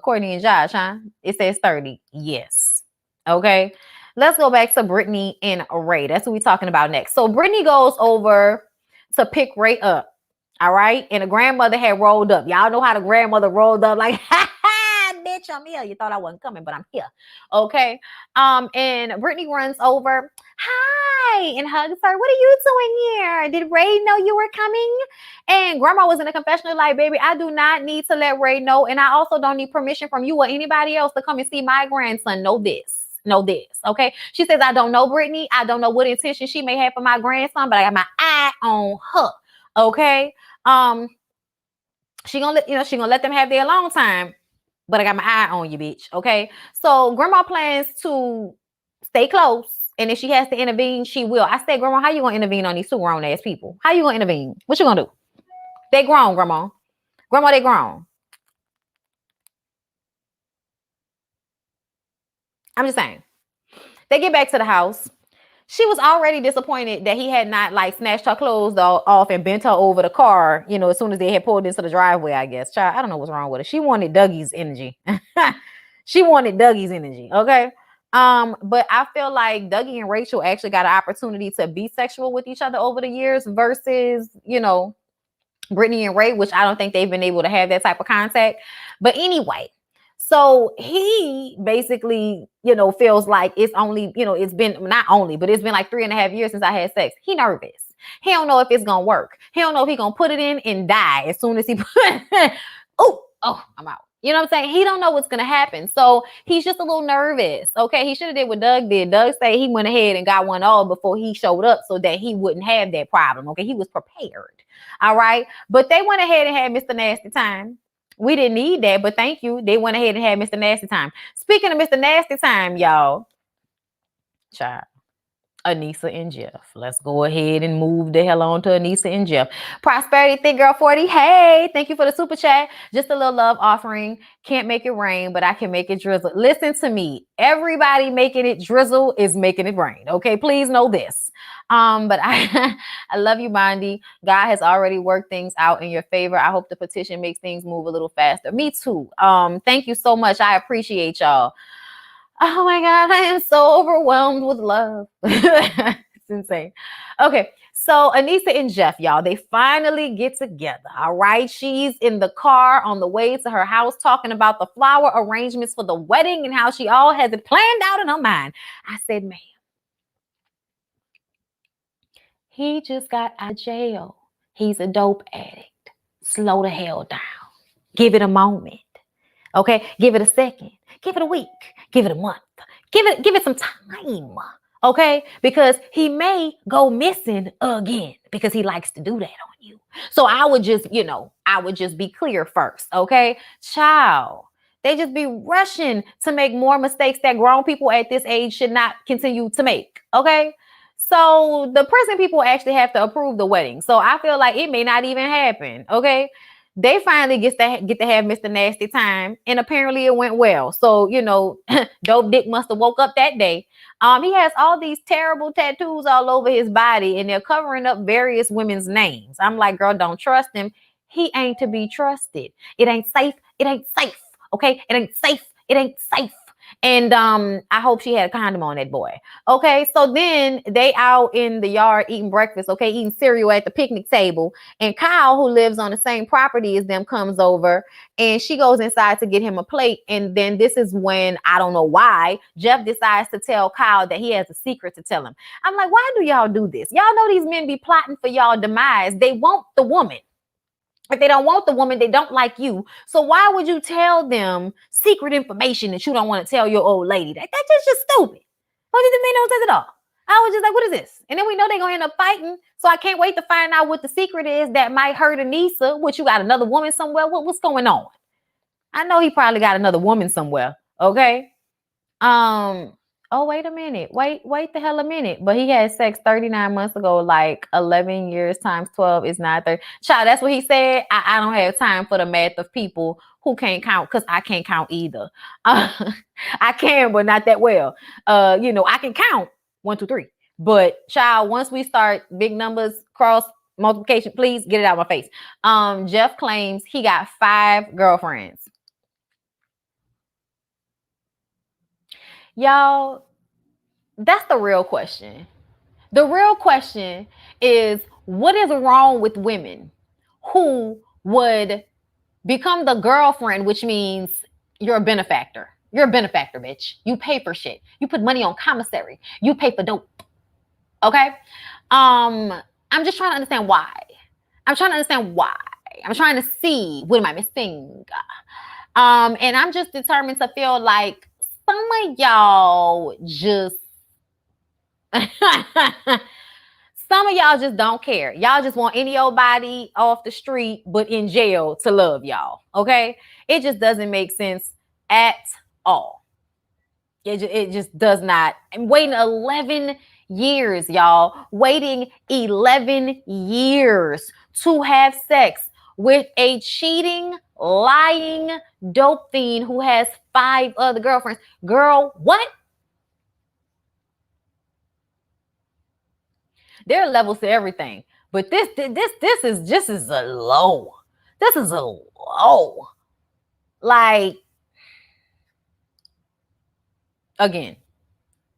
Courtney and Josh, huh? It says 30. Yes. Okay. Let's go back to Brittany and Ray. That's what we're talking about next. So Brittany goes over to pick Ray up. All right. And the grandmother had rolled up. Y'all know how the grandmother rolled up, like, ha ha, bitch, I'm here. You thought I wasn't coming, but I'm here. Okay. And Brittany runs over. Hi, and hugs her. What are you doing here? Did Ray know you were coming? And grandma was in a confessional like, baby, I do not need to let Ray know. And I also don't need permission from you or anybody else to come and see my grandson. Know this. Okay. She says, I don't know Brittany. I don't know what intention she may have for my grandson, but I got my eye on her. Okay. She gonna let them have their alone time, but I got my eye on you, bitch. Okay. So grandma plans to stay close, and if she has to intervene, she will. I said, grandma, how you gonna intervene on these two grown ass people? How you gonna intervene? What you gonna do? They grown, grandma. Grandma, they grown. I'm just saying. They get back to the house. She was already disappointed that he had not like snatched her clothes off and bent her over the car, you know, as soon as they had pulled into the driveway, I guess. Child, I don't know what's wrong with her. She wanted Dougie's energy. She wanted Dougie's energy. Okay. But I feel like Dougie and Rachel actually got an opportunity to be sexual with each other over the years versus, you know, Brittany and Ray, which I don't think they've been able to have that type of contact. But anyway, so he basically, you know, feels like it's only, you know, it's been not only, but it's been like 3.5 years since I had sex. He nervous. He don't know if it's gonna work. He don't know if he gonna put it in and die as soon as he put oh, I'm out. You know what I'm saying? He don't know what's gonna happen. So he's just a little nervous. Okay. He should have did what Doug did. Doug said he went ahead and got one all before he showed up so that he wouldn't have that problem. Okay. He was prepared. All right. But they went ahead and had Mr. Nasty Time. We didn't need that, but thank you. They went ahead and had Mr. Nasty Time. Speaking of Mr. Nasty Time, y'all, child, Anissa and Jeff. Let's go ahead and move the hell on to Anissa and Jeff. Prosperity Thick Girl 40. Hey, thank you for the super chat. Just a little love offering. Can't make it rain, but I can make it drizzle. Listen to me. Everybody making it drizzle is making it rain. Okay, please know this. But I love you, Bondi. God has already worked things out in your favor. I hope the petition makes things move a little faster. Me too. Thank you so much. I appreciate y'all. Oh my God, I am so overwhelmed with love. It's insane. Okay, so Anissa and Jeff, y'all, they finally get together. All right, she's in the car on the way to her house talking about the flower arrangements for the wedding and how she all has it planned out in her mind. I said, ma'am, he just got out of jail. He's a dope addict. Slow the hell down. Give it a moment. Okay, give it a second. Give it a week. Give it a month. Give it some time. Okay, because he may go missing again because he likes to do that on you. So I would just, I would just be clear first. Okay, child. They just be rushing to make more mistakes that grown people at this age should not continue to make. Okay. So the prison people actually have to approve the wedding. So I feel like it may not even happen. Okay. They finally get to have Mr. Nasty time, and apparently it went well. So, Dope Dick must have woke up that day. He has all these terrible tattoos all over his body, and they're covering up various women's names. I'm like, girl, don't trust him. He ain't to be trusted. It ain't safe. It ain't safe. Okay, it ain't safe. It ain't safe. And I hope she had a condom on that boy. Okay, so then they out in the yard eating breakfast, okay, eating cereal at the picnic table. And Kyle, who lives on the same property as them, comes over and she goes inside to get him a plate. And then this is when, I don't know why, Jeff decides to tell Kyle that he has a secret to tell him. I'm like, why do y'all do this? Y'all know these men be plotting for y'all demise. They want the woman. If they don't want the woman, they don't like you. So why would you tell them secret information that you don't want to tell your old lady? That's just stupid. What did the make no sense at all? I was just like, what is this? And then we know they're going to end up fighting. So I can't wait to find out what the secret is that might hurt Anissa. What, you got another woman somewhere? What's going on? I know he probably got another woman somewhere. Okay. Oh, wait a minute. Wait the hell a minute. But he had sex 39 months ago, like 11 years times 12 is not 30. Child, that's what he said. I don't have time for the math of people who can't count, because I can't count either. I can, but not that well. I can count 1, 2, 3. But child, once we start big numbers, cross multiplication, please get it out of my face. Jeff claims he got 5 girlfriends. Y'all, that's the real question. The real question is, what is wrong with women who would become the girlfriend, which means you're a benefactor. You're a benefactor, bitch. You pay for shit. You put money on commissary. You pay for dope. Okay? I'm just trying to understand why. I'm trying to see, what am I missing? And I'm just determined to feel like some of y'all just some of y'all just don't care. Y'all just want any old body off the street but in jail to love y'all. Okay? It just doesn't make sense at all. It just does not. I'm waiting 11 years, y'all. Waiting 11 years to have sex with a cheating, lying dope fiend who has 5 other girlfriends. Girl, what? There are levels to everything, but this is just as a low. This is a low. Like, again,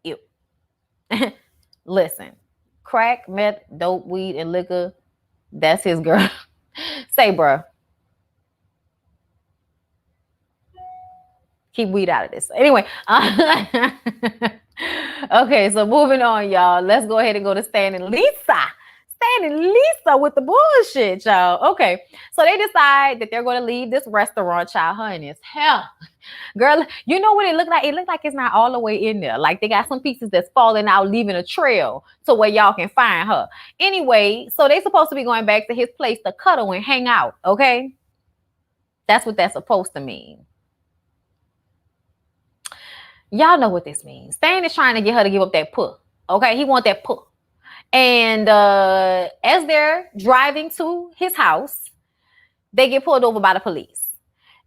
ew. Listen, crack, meth, dope, weed, and liquor, that's his girl. Say, bro. Keep weed out of this. Anyway. Okay, so moving on, y'all. Let's go ahead and go to Stan and Lisa. Stan and Lisa with the bullshit, y'all. Okay, so they decide that they're going to leave this restaurant, child. Honey, as hell. Girl, you know what it looked like? It looked like it's not all the way in there. Like they got some pieces that's falling out, leaving a trail to where y'all can find her. Anyway, so they supposed to be going back to his place to cuddle and hang out, okay? That's what that's supposed to mean. Y'all know what this means. Stan is trying to get her to give up that puh. Okay, he want that puh. And as they're driving to his house, they get pulled over by the police.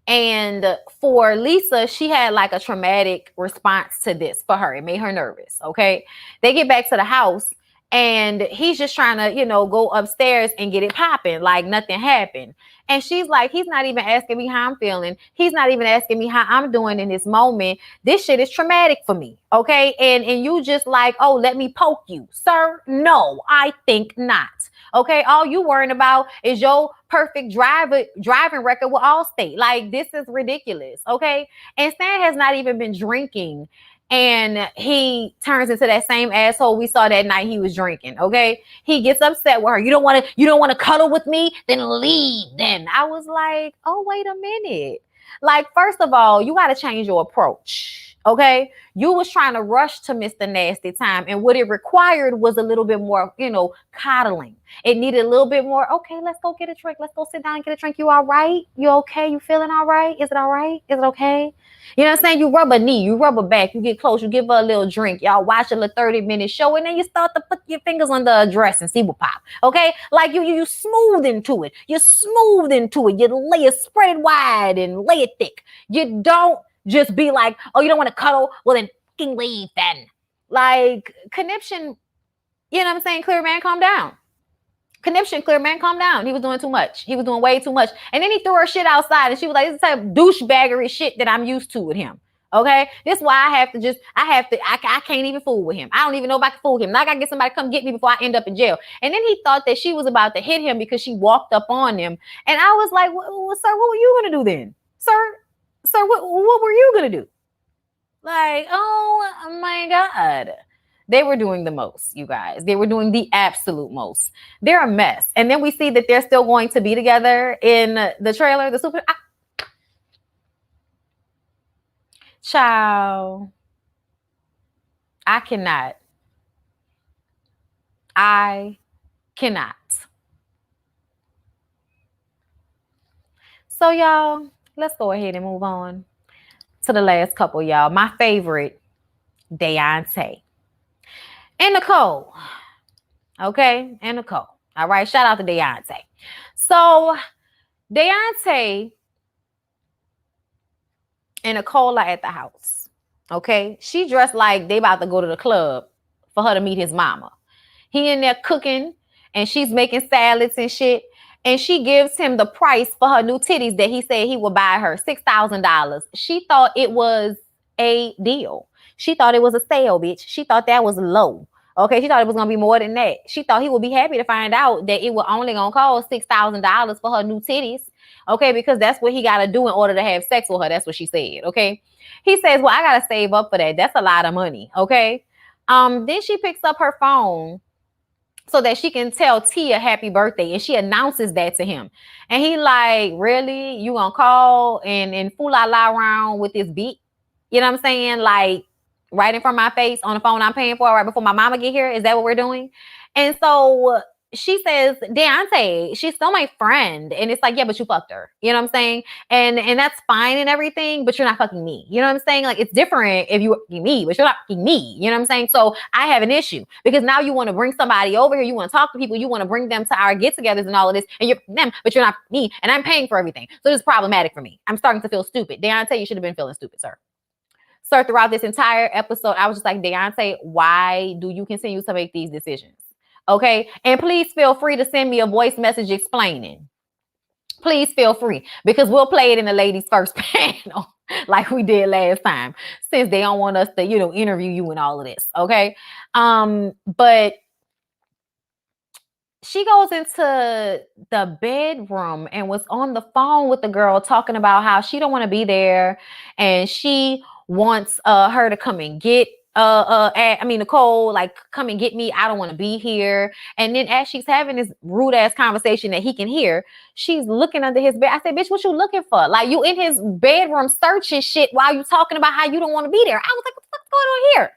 And for Lisa, she had like a traumatic response to this for her. It made her nervous. Okay, they get back to the house and he's just trying to, go upstairs and get it popping like nothing happened. And she's like, he's not even asking me how I'm feeling. He's not even asking me how I'm doing in this moment. This shit is traumatic for me. Okay. And you just like, oh, let me poke you. Sir, no, I think not. Okay. All you worrying about is your perfect driving record with Allstate. Like, this is ridiculous. Okay. And Stan has not even been drinking. And he turns into that same asshole we saw that night he was drinking. Okay. He gets upset with her. You don't want to cuddle with me? Then leave. Then I was like, oh, wait a minute. Like, first of all, you got to change your approach. Okay. You was trying to rush to Mr. Nasty time. And what it required was a little bit more, coddling. It needed a little bit more. Okay, let's go get a drink. Let's go sit down and get a drink. You all right? You okay? You feeling all right? Is it all right? Is it okay? You know what I'm saying? You rub a knee, you rub a back, you get close, you give her a little drink. Y'all watch a little 30-minute show, and then you start to put your fingers under a dress and see what pop. Okay? Like you smooth into it. You smooth into it. You lay it, spread it wide and lay it thick. You don't just be like, oh, you don't want to cuddle? Well, then fucking leave then. Like, conniption, you know what I'm saying? Clear man, calm down. Conniption, clear man, calm down. He was doing too much. He was doing way too much. And then he threw her shit outside, and she was like, this is the type of douchebaggery shit that I'm used to with him. Okay? This is why I can't even fool with him. I don't even know if I can fool him. Now I gotta get somebody to come get me before I end up in jail. And then he thought that she was about to hit him because she walked up on him. And I was like, well, sir, what were you gonna do then? Sir, what were you gonna do? Like, oh my God. They were doing the most, you guys. They were doing the absolute most. They're a mess. And then we see that they're still going to be together in the trailer. Child. I cannot. So, y'all, let's go ahead and move on to the last couple, y'all. My favorite, Deontay and Nicole. Okay, and Nicole. All right, shout out to Deontay. So Deontay and Nicole are at the house. Okay, she dressed like they about to go to the club for her to meet his mama. He in there cooking, and she's making salads and shit. And she gives him the price for her new titties that he said he would buy her, $6,000. She thought it was a deal. She thought it was a sale, bitch. She thought that was low. Okay, she thought it was gonna be more than that. She thought he would be happy to find out that it was only gonna cost $6,000 for her new titties. Okay, because that's what he gotta do in order to have sex with her. That's what she said. Okay, he says, "Well, I gotta save up for that. That's a lot of money." Okay, then she picks up her phone so that she can tell Tia happy birthday, and she announces that to him. And he like, really? You gonna call and fool la la around with this beat? You know what I'm saying? Like, right in front of my face on the phone I'm paying for right before my mama get here. Is that what we're doing? And so she says, Deontay, she's still my friend. And it's like, yeah, but you fucked her. You know what I'm saying? And that's fine and everything, but you're not fucking me. You know what I'm saying? Like, it's different if you fucking me, but you're not fucking me. You know what I'm saying? So I have an issue because now you want to bring somebody over here. You want to talk to people. You want to bring them to our get-togethers and all of this. And you're them, but you're not me. And I'm paying for everything. So this is problematic for me. I'm starting to feel stupid. Deontay, you should have been feeling stupid, sir. So throughout this entire episode, I was just like, Deontay, why do you continue to make these decisions? Okay. And please feel free to send me a voice message explaining. Please feel free, because we'll play it in the ladies first panel like we did last time, since they don't want us to, interview you and all of this. Okay. But she goes into the bedroom and was on the phone with the girl talking about how she don't want to be there. And she wants her to come and get Nicole, like, come and get me. I don't want to be here. And then as she's having this rude ass conversation that he can hear, she's looking under his bed. I said, bitch, what you looking for? Like, you in his bedroom searching shit while you talking about how you don't want to be there. I was like, what the fuck's going on here?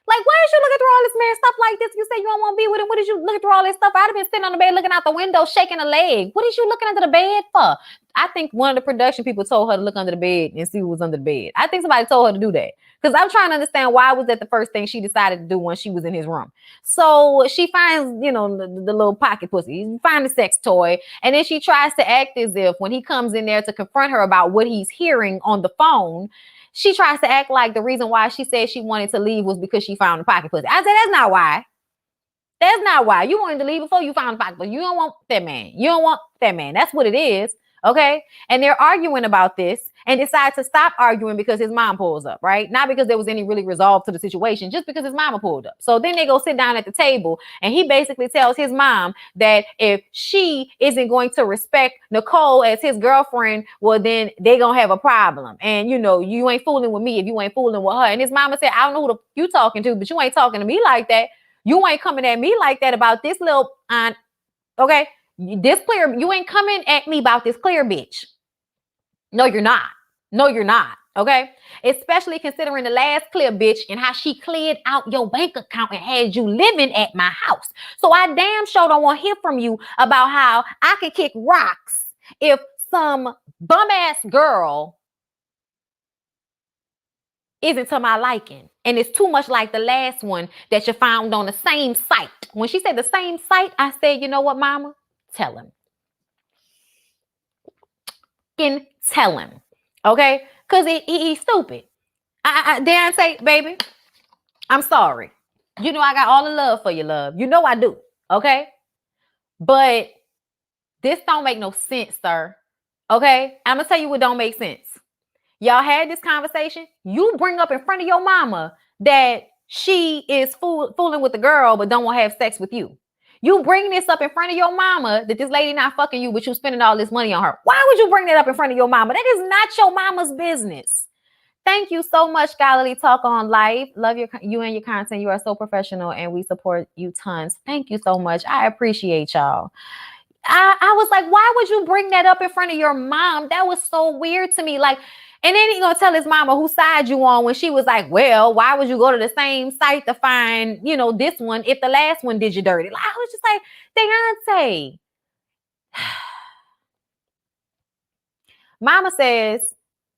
Like, why is you looking through all this man stuff like this? You say you don't want to be with him. What is you looking through all this stuff? I'd have been sitting on the bed looking out the window, shaking a leg. What is you looking under the bed for? I think one of the production people told her to look under the bed and see what was under the bed. I think somebody told her to do that. Because I'm trying to understand, why was that the first thing she decided to do when she was in his room? So she finds, the little pocket pussy, finds the sex toy, and then she tries to act as if when he comes in there to confront her about what he's hearing on the phone, she tries to act like the reason why she said she wanted to leave was because she found the pocket pussy. I said, that's not why. That's not why. You wanted to leave before you found the pocket pussy. You don't want that man. You don't want that man. That's what it is. Okay. And they're arguing about this and decide to stop arguing because his mom pulls up, right? Not because there was any really resolve to the situation, just because his mama pulled up. So then they go sit down at the table, and he basically tells his mom that if she isn't going to respect Nicole as his girlfriend, well, then they gonna have a problem. And you ain't fooling with me if you ain't fooling with her. And his mama said, I don't know who you talking to, but you ain't talking to me like that. You ain't coming at me like that about this little aunt. Okay. This clear, you ain't coming at me about this clear bitch. No, you're not. No, you're not. Okay. Especially considering the last clip, bitch, and how she cleared out your bank account and had you living at my house. So I damn sure don't want to hear from you about how I could kick rocks if some bum ass girl isn't to my liking. And it's too much like the last one that you found on the same site. When she said the same site, I said, you know what, mama? Tell him. Tell him. Okay? Because he's stupid. Deontay, baby, I'm sorry. You know I got all the love for you, love. You know I do. Okay? But this don't make no sense, sir. Okay? I'm going to tell you what don't make sense. Y'all had this conversation. You bring up in front of your mama that she is fooling with the girl but don't want to have sex with you. You bring this up in front of your mama that this lady not fucking you, but you spending all this money on her. Why would you bring that up in front of your mama? That is not your mama's business. Thank you so much, Scholarly Talk on Life. Love you and your content. You are so professional and we support you tons. Thank you so much. I appreciate y'all. I was like, why would you bring that up in front of your mom? That was so weird to me. Like, and then he gonna tell his mama whose side you on when she was like, well, why would you go to the same site to find, this one if the last one did you dirty? Like, I was just like, Deontay. Mama says,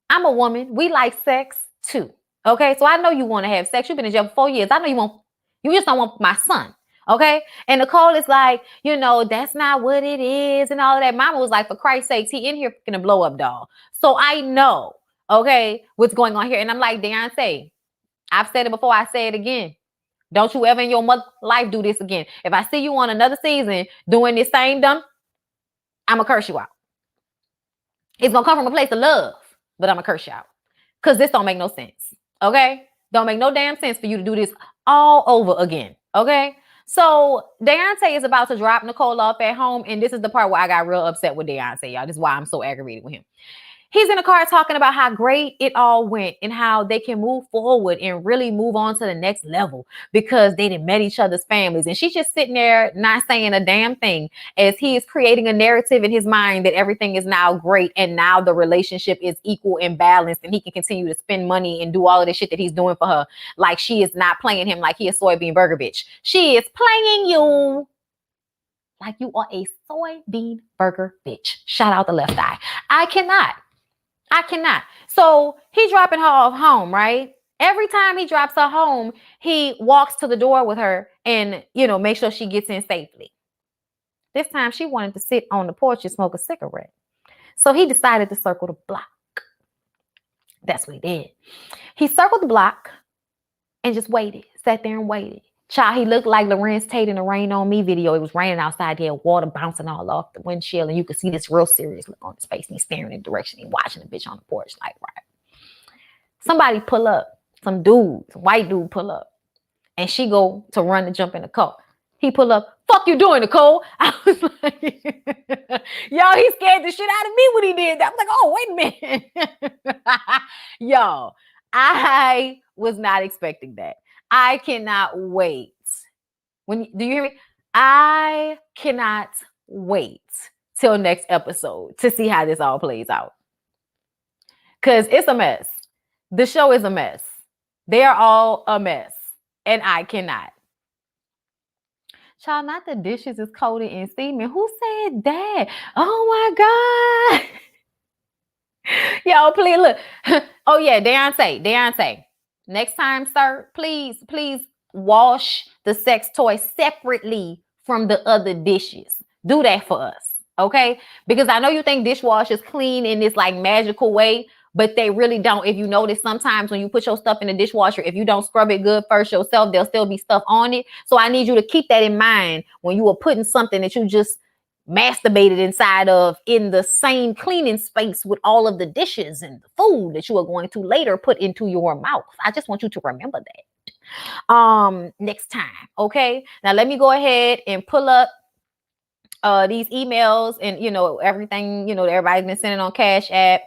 I'm a woman. We like sex too. Okay. So I know you want to have sex. You've been in jail for 4 years. I know you just don't want my son. Okay. And Nicole is like, that's not what it is and all of that. Mama was like, for Christ's sakes, he in here gonna blow up, doll. So I know, okay, what's going on here. And I'm like, Deontay, I've said it before. I say it again. Don't you ever in your life do this again. If I see you on another season doing this same dumb, I'm gonna curse you out. It's gonna come from a place of love, but I'm gonna curse you out. Because this don't make no sense. Okay? Don't make no damn sense for you to do this all over again. Okay? So Deontay is about to drop Nicole off at home. And this is the part where I got real upset with Deontay, y'all. This is why I'm so aggravated with him. He's in the car talking about how great it all went and how they can move forward and really move on to the next level because they didn't met each other's families. And she's just sitting there not saying a damn thing as he is creating a narrative in his mind that everything is now great and now the relationship is equal and balanced and he can continue to spend money and do all of this shit that he's doing for her. Like she is not playing him like he a soybean burger bitch. She is playing you like you are a soybean burger bitch. Shout out the left eye. I cannot. So he dropping her off home, right? Every time he drops her home, he walks to the door with her and, make sure she gets in safely. This time she wanted to sit on the porch and smoke a cigarette. So he decided to circle the block. That's what he did. He circled the block and just waited, sat there and waited. Child, he looked like Lorenz Tate in the Rain on Me video. It was raining outside there, water bouncing all off the windshield, and you could see this real serious look on his face. And he's staring in the direction. He's watching the bitch on the porch, like, right. Somebody pull up, some white dude pull up, and she go to run to jump in the car. He pull up, fuck you doing, Nicole? I was like, yo, he scared the shit out of me when he did that. I was like, oh, wait a minute. Yo, I was not expecting that. I cannot wait. Do you hear me? I cannot wait till next episode to see how this all plays out. Because it's a mess. The show is a mess. They're all a mess. And I cannot. Child, not the dishes is coated in semen. Who said that? Oh my God. Yo, please look. Oh yeah, Deontay. Next time, sir, please wash the sex toy separately from the other dishes. Do that for us, okay? Because I know you think dishwashers clean in this like magical way, but they really don't. If you notice, sometimes when you put your stuff in the dishwasher, if you don't scrub it good first yourself, there'll still be stuff on it. So I need you to keep that in mind when you are putting something that you just masturbated inside of in the same cleaning space with all of the dishes and the food that you are going to later put into your mouth. I just want you to remember that next time. Okay, now let me go ahead and pull up these emails and everything that everybody's been sending on Cash App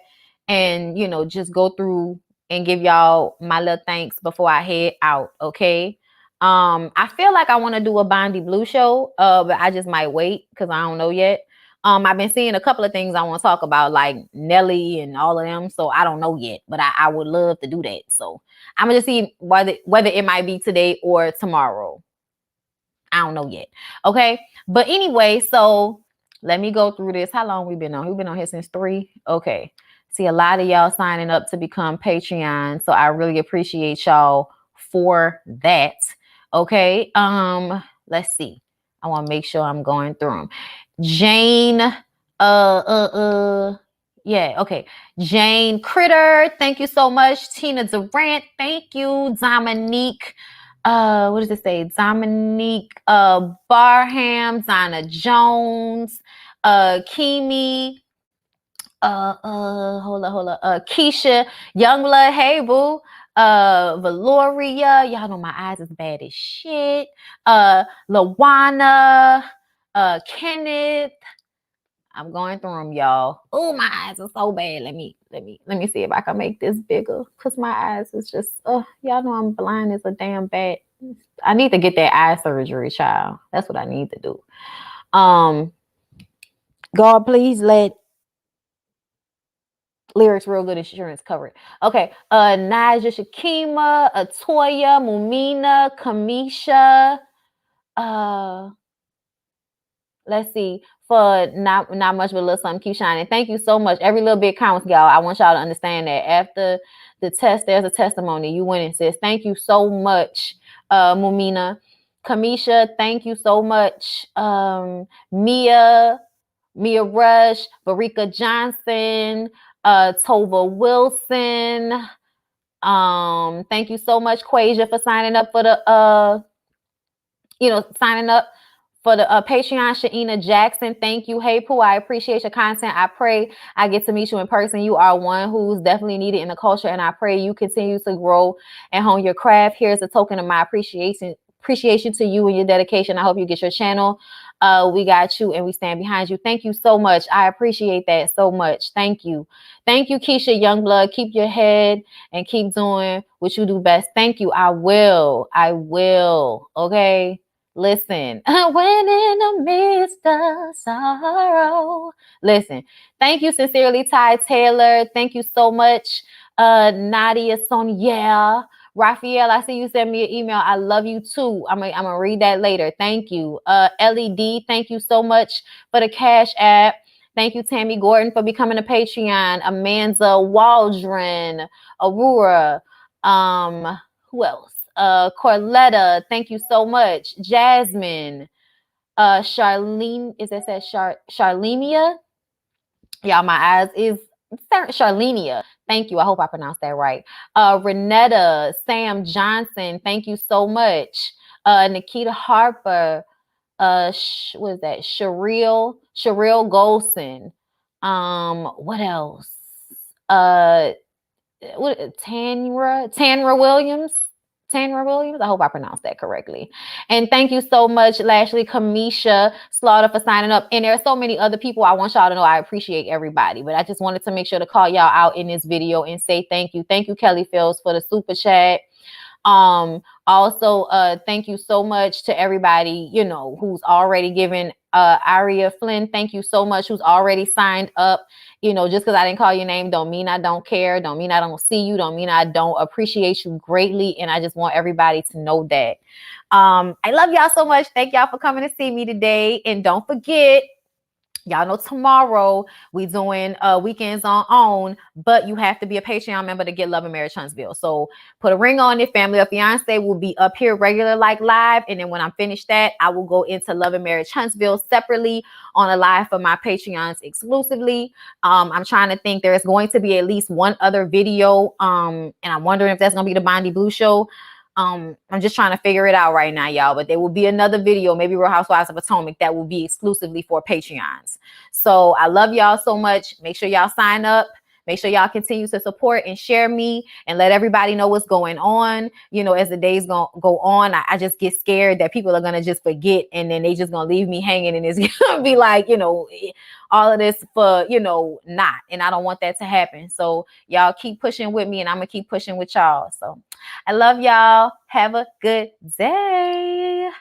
and just go through and give y'all my little thanks before I head out. Okay. I feel like I want to do a Bondi Blue show, but I just might wait because I don't know yet. I've been seeing a couple of things I want to talk about, like Nelly and all of them. So I don't know yet, but I would love to do that. So I'm gonna just see whether it might be today or tomorrow. I don't know yet. Okay. But anyway, so let me go through this. How long we been on? We've been on here since 3. Okay. See a lot of y'all signing up to become Patreon. So I really appreciate y'all for that. Okay. Let's see. I want to make sure I'm going through them. Jane, yeah, okay. Jane Critter, thank you so much. Tina Durant, thank you. Dominique, what does it say? Dominique Barham, Zana Jones, Kimi, hold on, Keisha, Youngblood, hey boo, Valoria, y'all know my eyes is bad as shit. Lawana, Kenneth. I'm going through them, y'all. Oh, my eyes are so bad. Let me see if I can make this bigger. Cause my eyes is just, y'all know I'm blind as a damn bat. I need to get that eye surgery, child. That's what I need to do. God, please let Lyrics Real Good Insurance cover it. Okay. Naja Shakima, Atoya, Mumina, Kamisha, let's see, for not much but a little something, keep shining. Thank you so much. Every little bit counts, y'all. I want y'all to understand that after the test, there's a testimony. You winning, sis. Thank you so much, Mumina. Kamisha, thank you so much. Mia Rush, Barika Johnson, Tova Wilson. Thank you so much, Quasia, for signing up for the signing up for the Patreon. Shaina Jackson, thank you. Hey Pooh, I appreciate your content. I pray I get to meet you in person. You are one who's definitely needed in the culture, and I pray you continue to grow and hone your craft. Here's a token of my appreciation to you and your dedication. I hope you get your channel. We got you and we stand behind you. Thank you so much. I appreciate that so much. Thank you. Thank you, Keisha Youngblood. Keep your head and keep doing what you do best. Thank you. I will. Okay. Listen, when in the midst of sorrow. Listen, thank you sincerely, Ty Taylor. Thank you so much, Nadia Sonia. Raphael, I see you send me an email. I love you too. I'm gonna read that later. Thank you. LED, thank you so much for the Cash App. Thank you, Tammy Gordon, for becoming a Patreon. Amanda Waldron, Aurora. Who else? Corletta, thank you so much. Jasmine, Charlene, is that said Charlemia? Y'all, my eyes is Charlenia. Thank you. I hope I pronounced that right. Renetta, Sam Johnson, thank you so much. Nikita Harper, what is that? Sherrill Golson. What else? Tanra Williams. I hope I pronounced that correctly. And thank you so much, Lashley, Kamisha, Slaughter, for signing up. And there are so many other people. I want y'all to know I appreciate everybody. But I just wanted to make sure to call y'all out in this video and say thank you. Thank you, Kelly Fields, for the super chat. Also, thank you so much to everybody, who's already given. Aria Flynn, thank you so much, who's already signed up. Just because I didn't call your name don't mean I don't care, don't mean I don't see you, don't mean I don't appreciate you greatly. And I just want everybody to know that. I love y'all so much. Thank y'all for coming to see me today. And don't forget, y'all know tomorrow we doing weekends on, but you have to be a Patreon member to get Love and Marriage Huntsville. So put a ring on it. Family or Fiance will be up here regular like live. And then when I'm finished that, I will go into Love and Marriage Huntsville separately on a live for my Patreons exclusively. I'm trying to think there's going to be at least one other video. And I'm wondering if that's going to be the Bondi Blue show. I'm just trying to figure it out right now, y'all. But there will be another video, maybe Real Housewives of Potomac, that will be exclusively for Patreons. So I love y'all so much. Make sure y'all sign up. Make sure y'all continue to support and share me and let everybody know what's going on. As the days go on, I just get scared that people are going to just forget and then they just going to leave me hanging and it's going to be like, all of this for, not. And I don't want that to happen. So y'all keep pushing with me and I'm going to keep pushing with y'all. So I love y'all. Have a good day.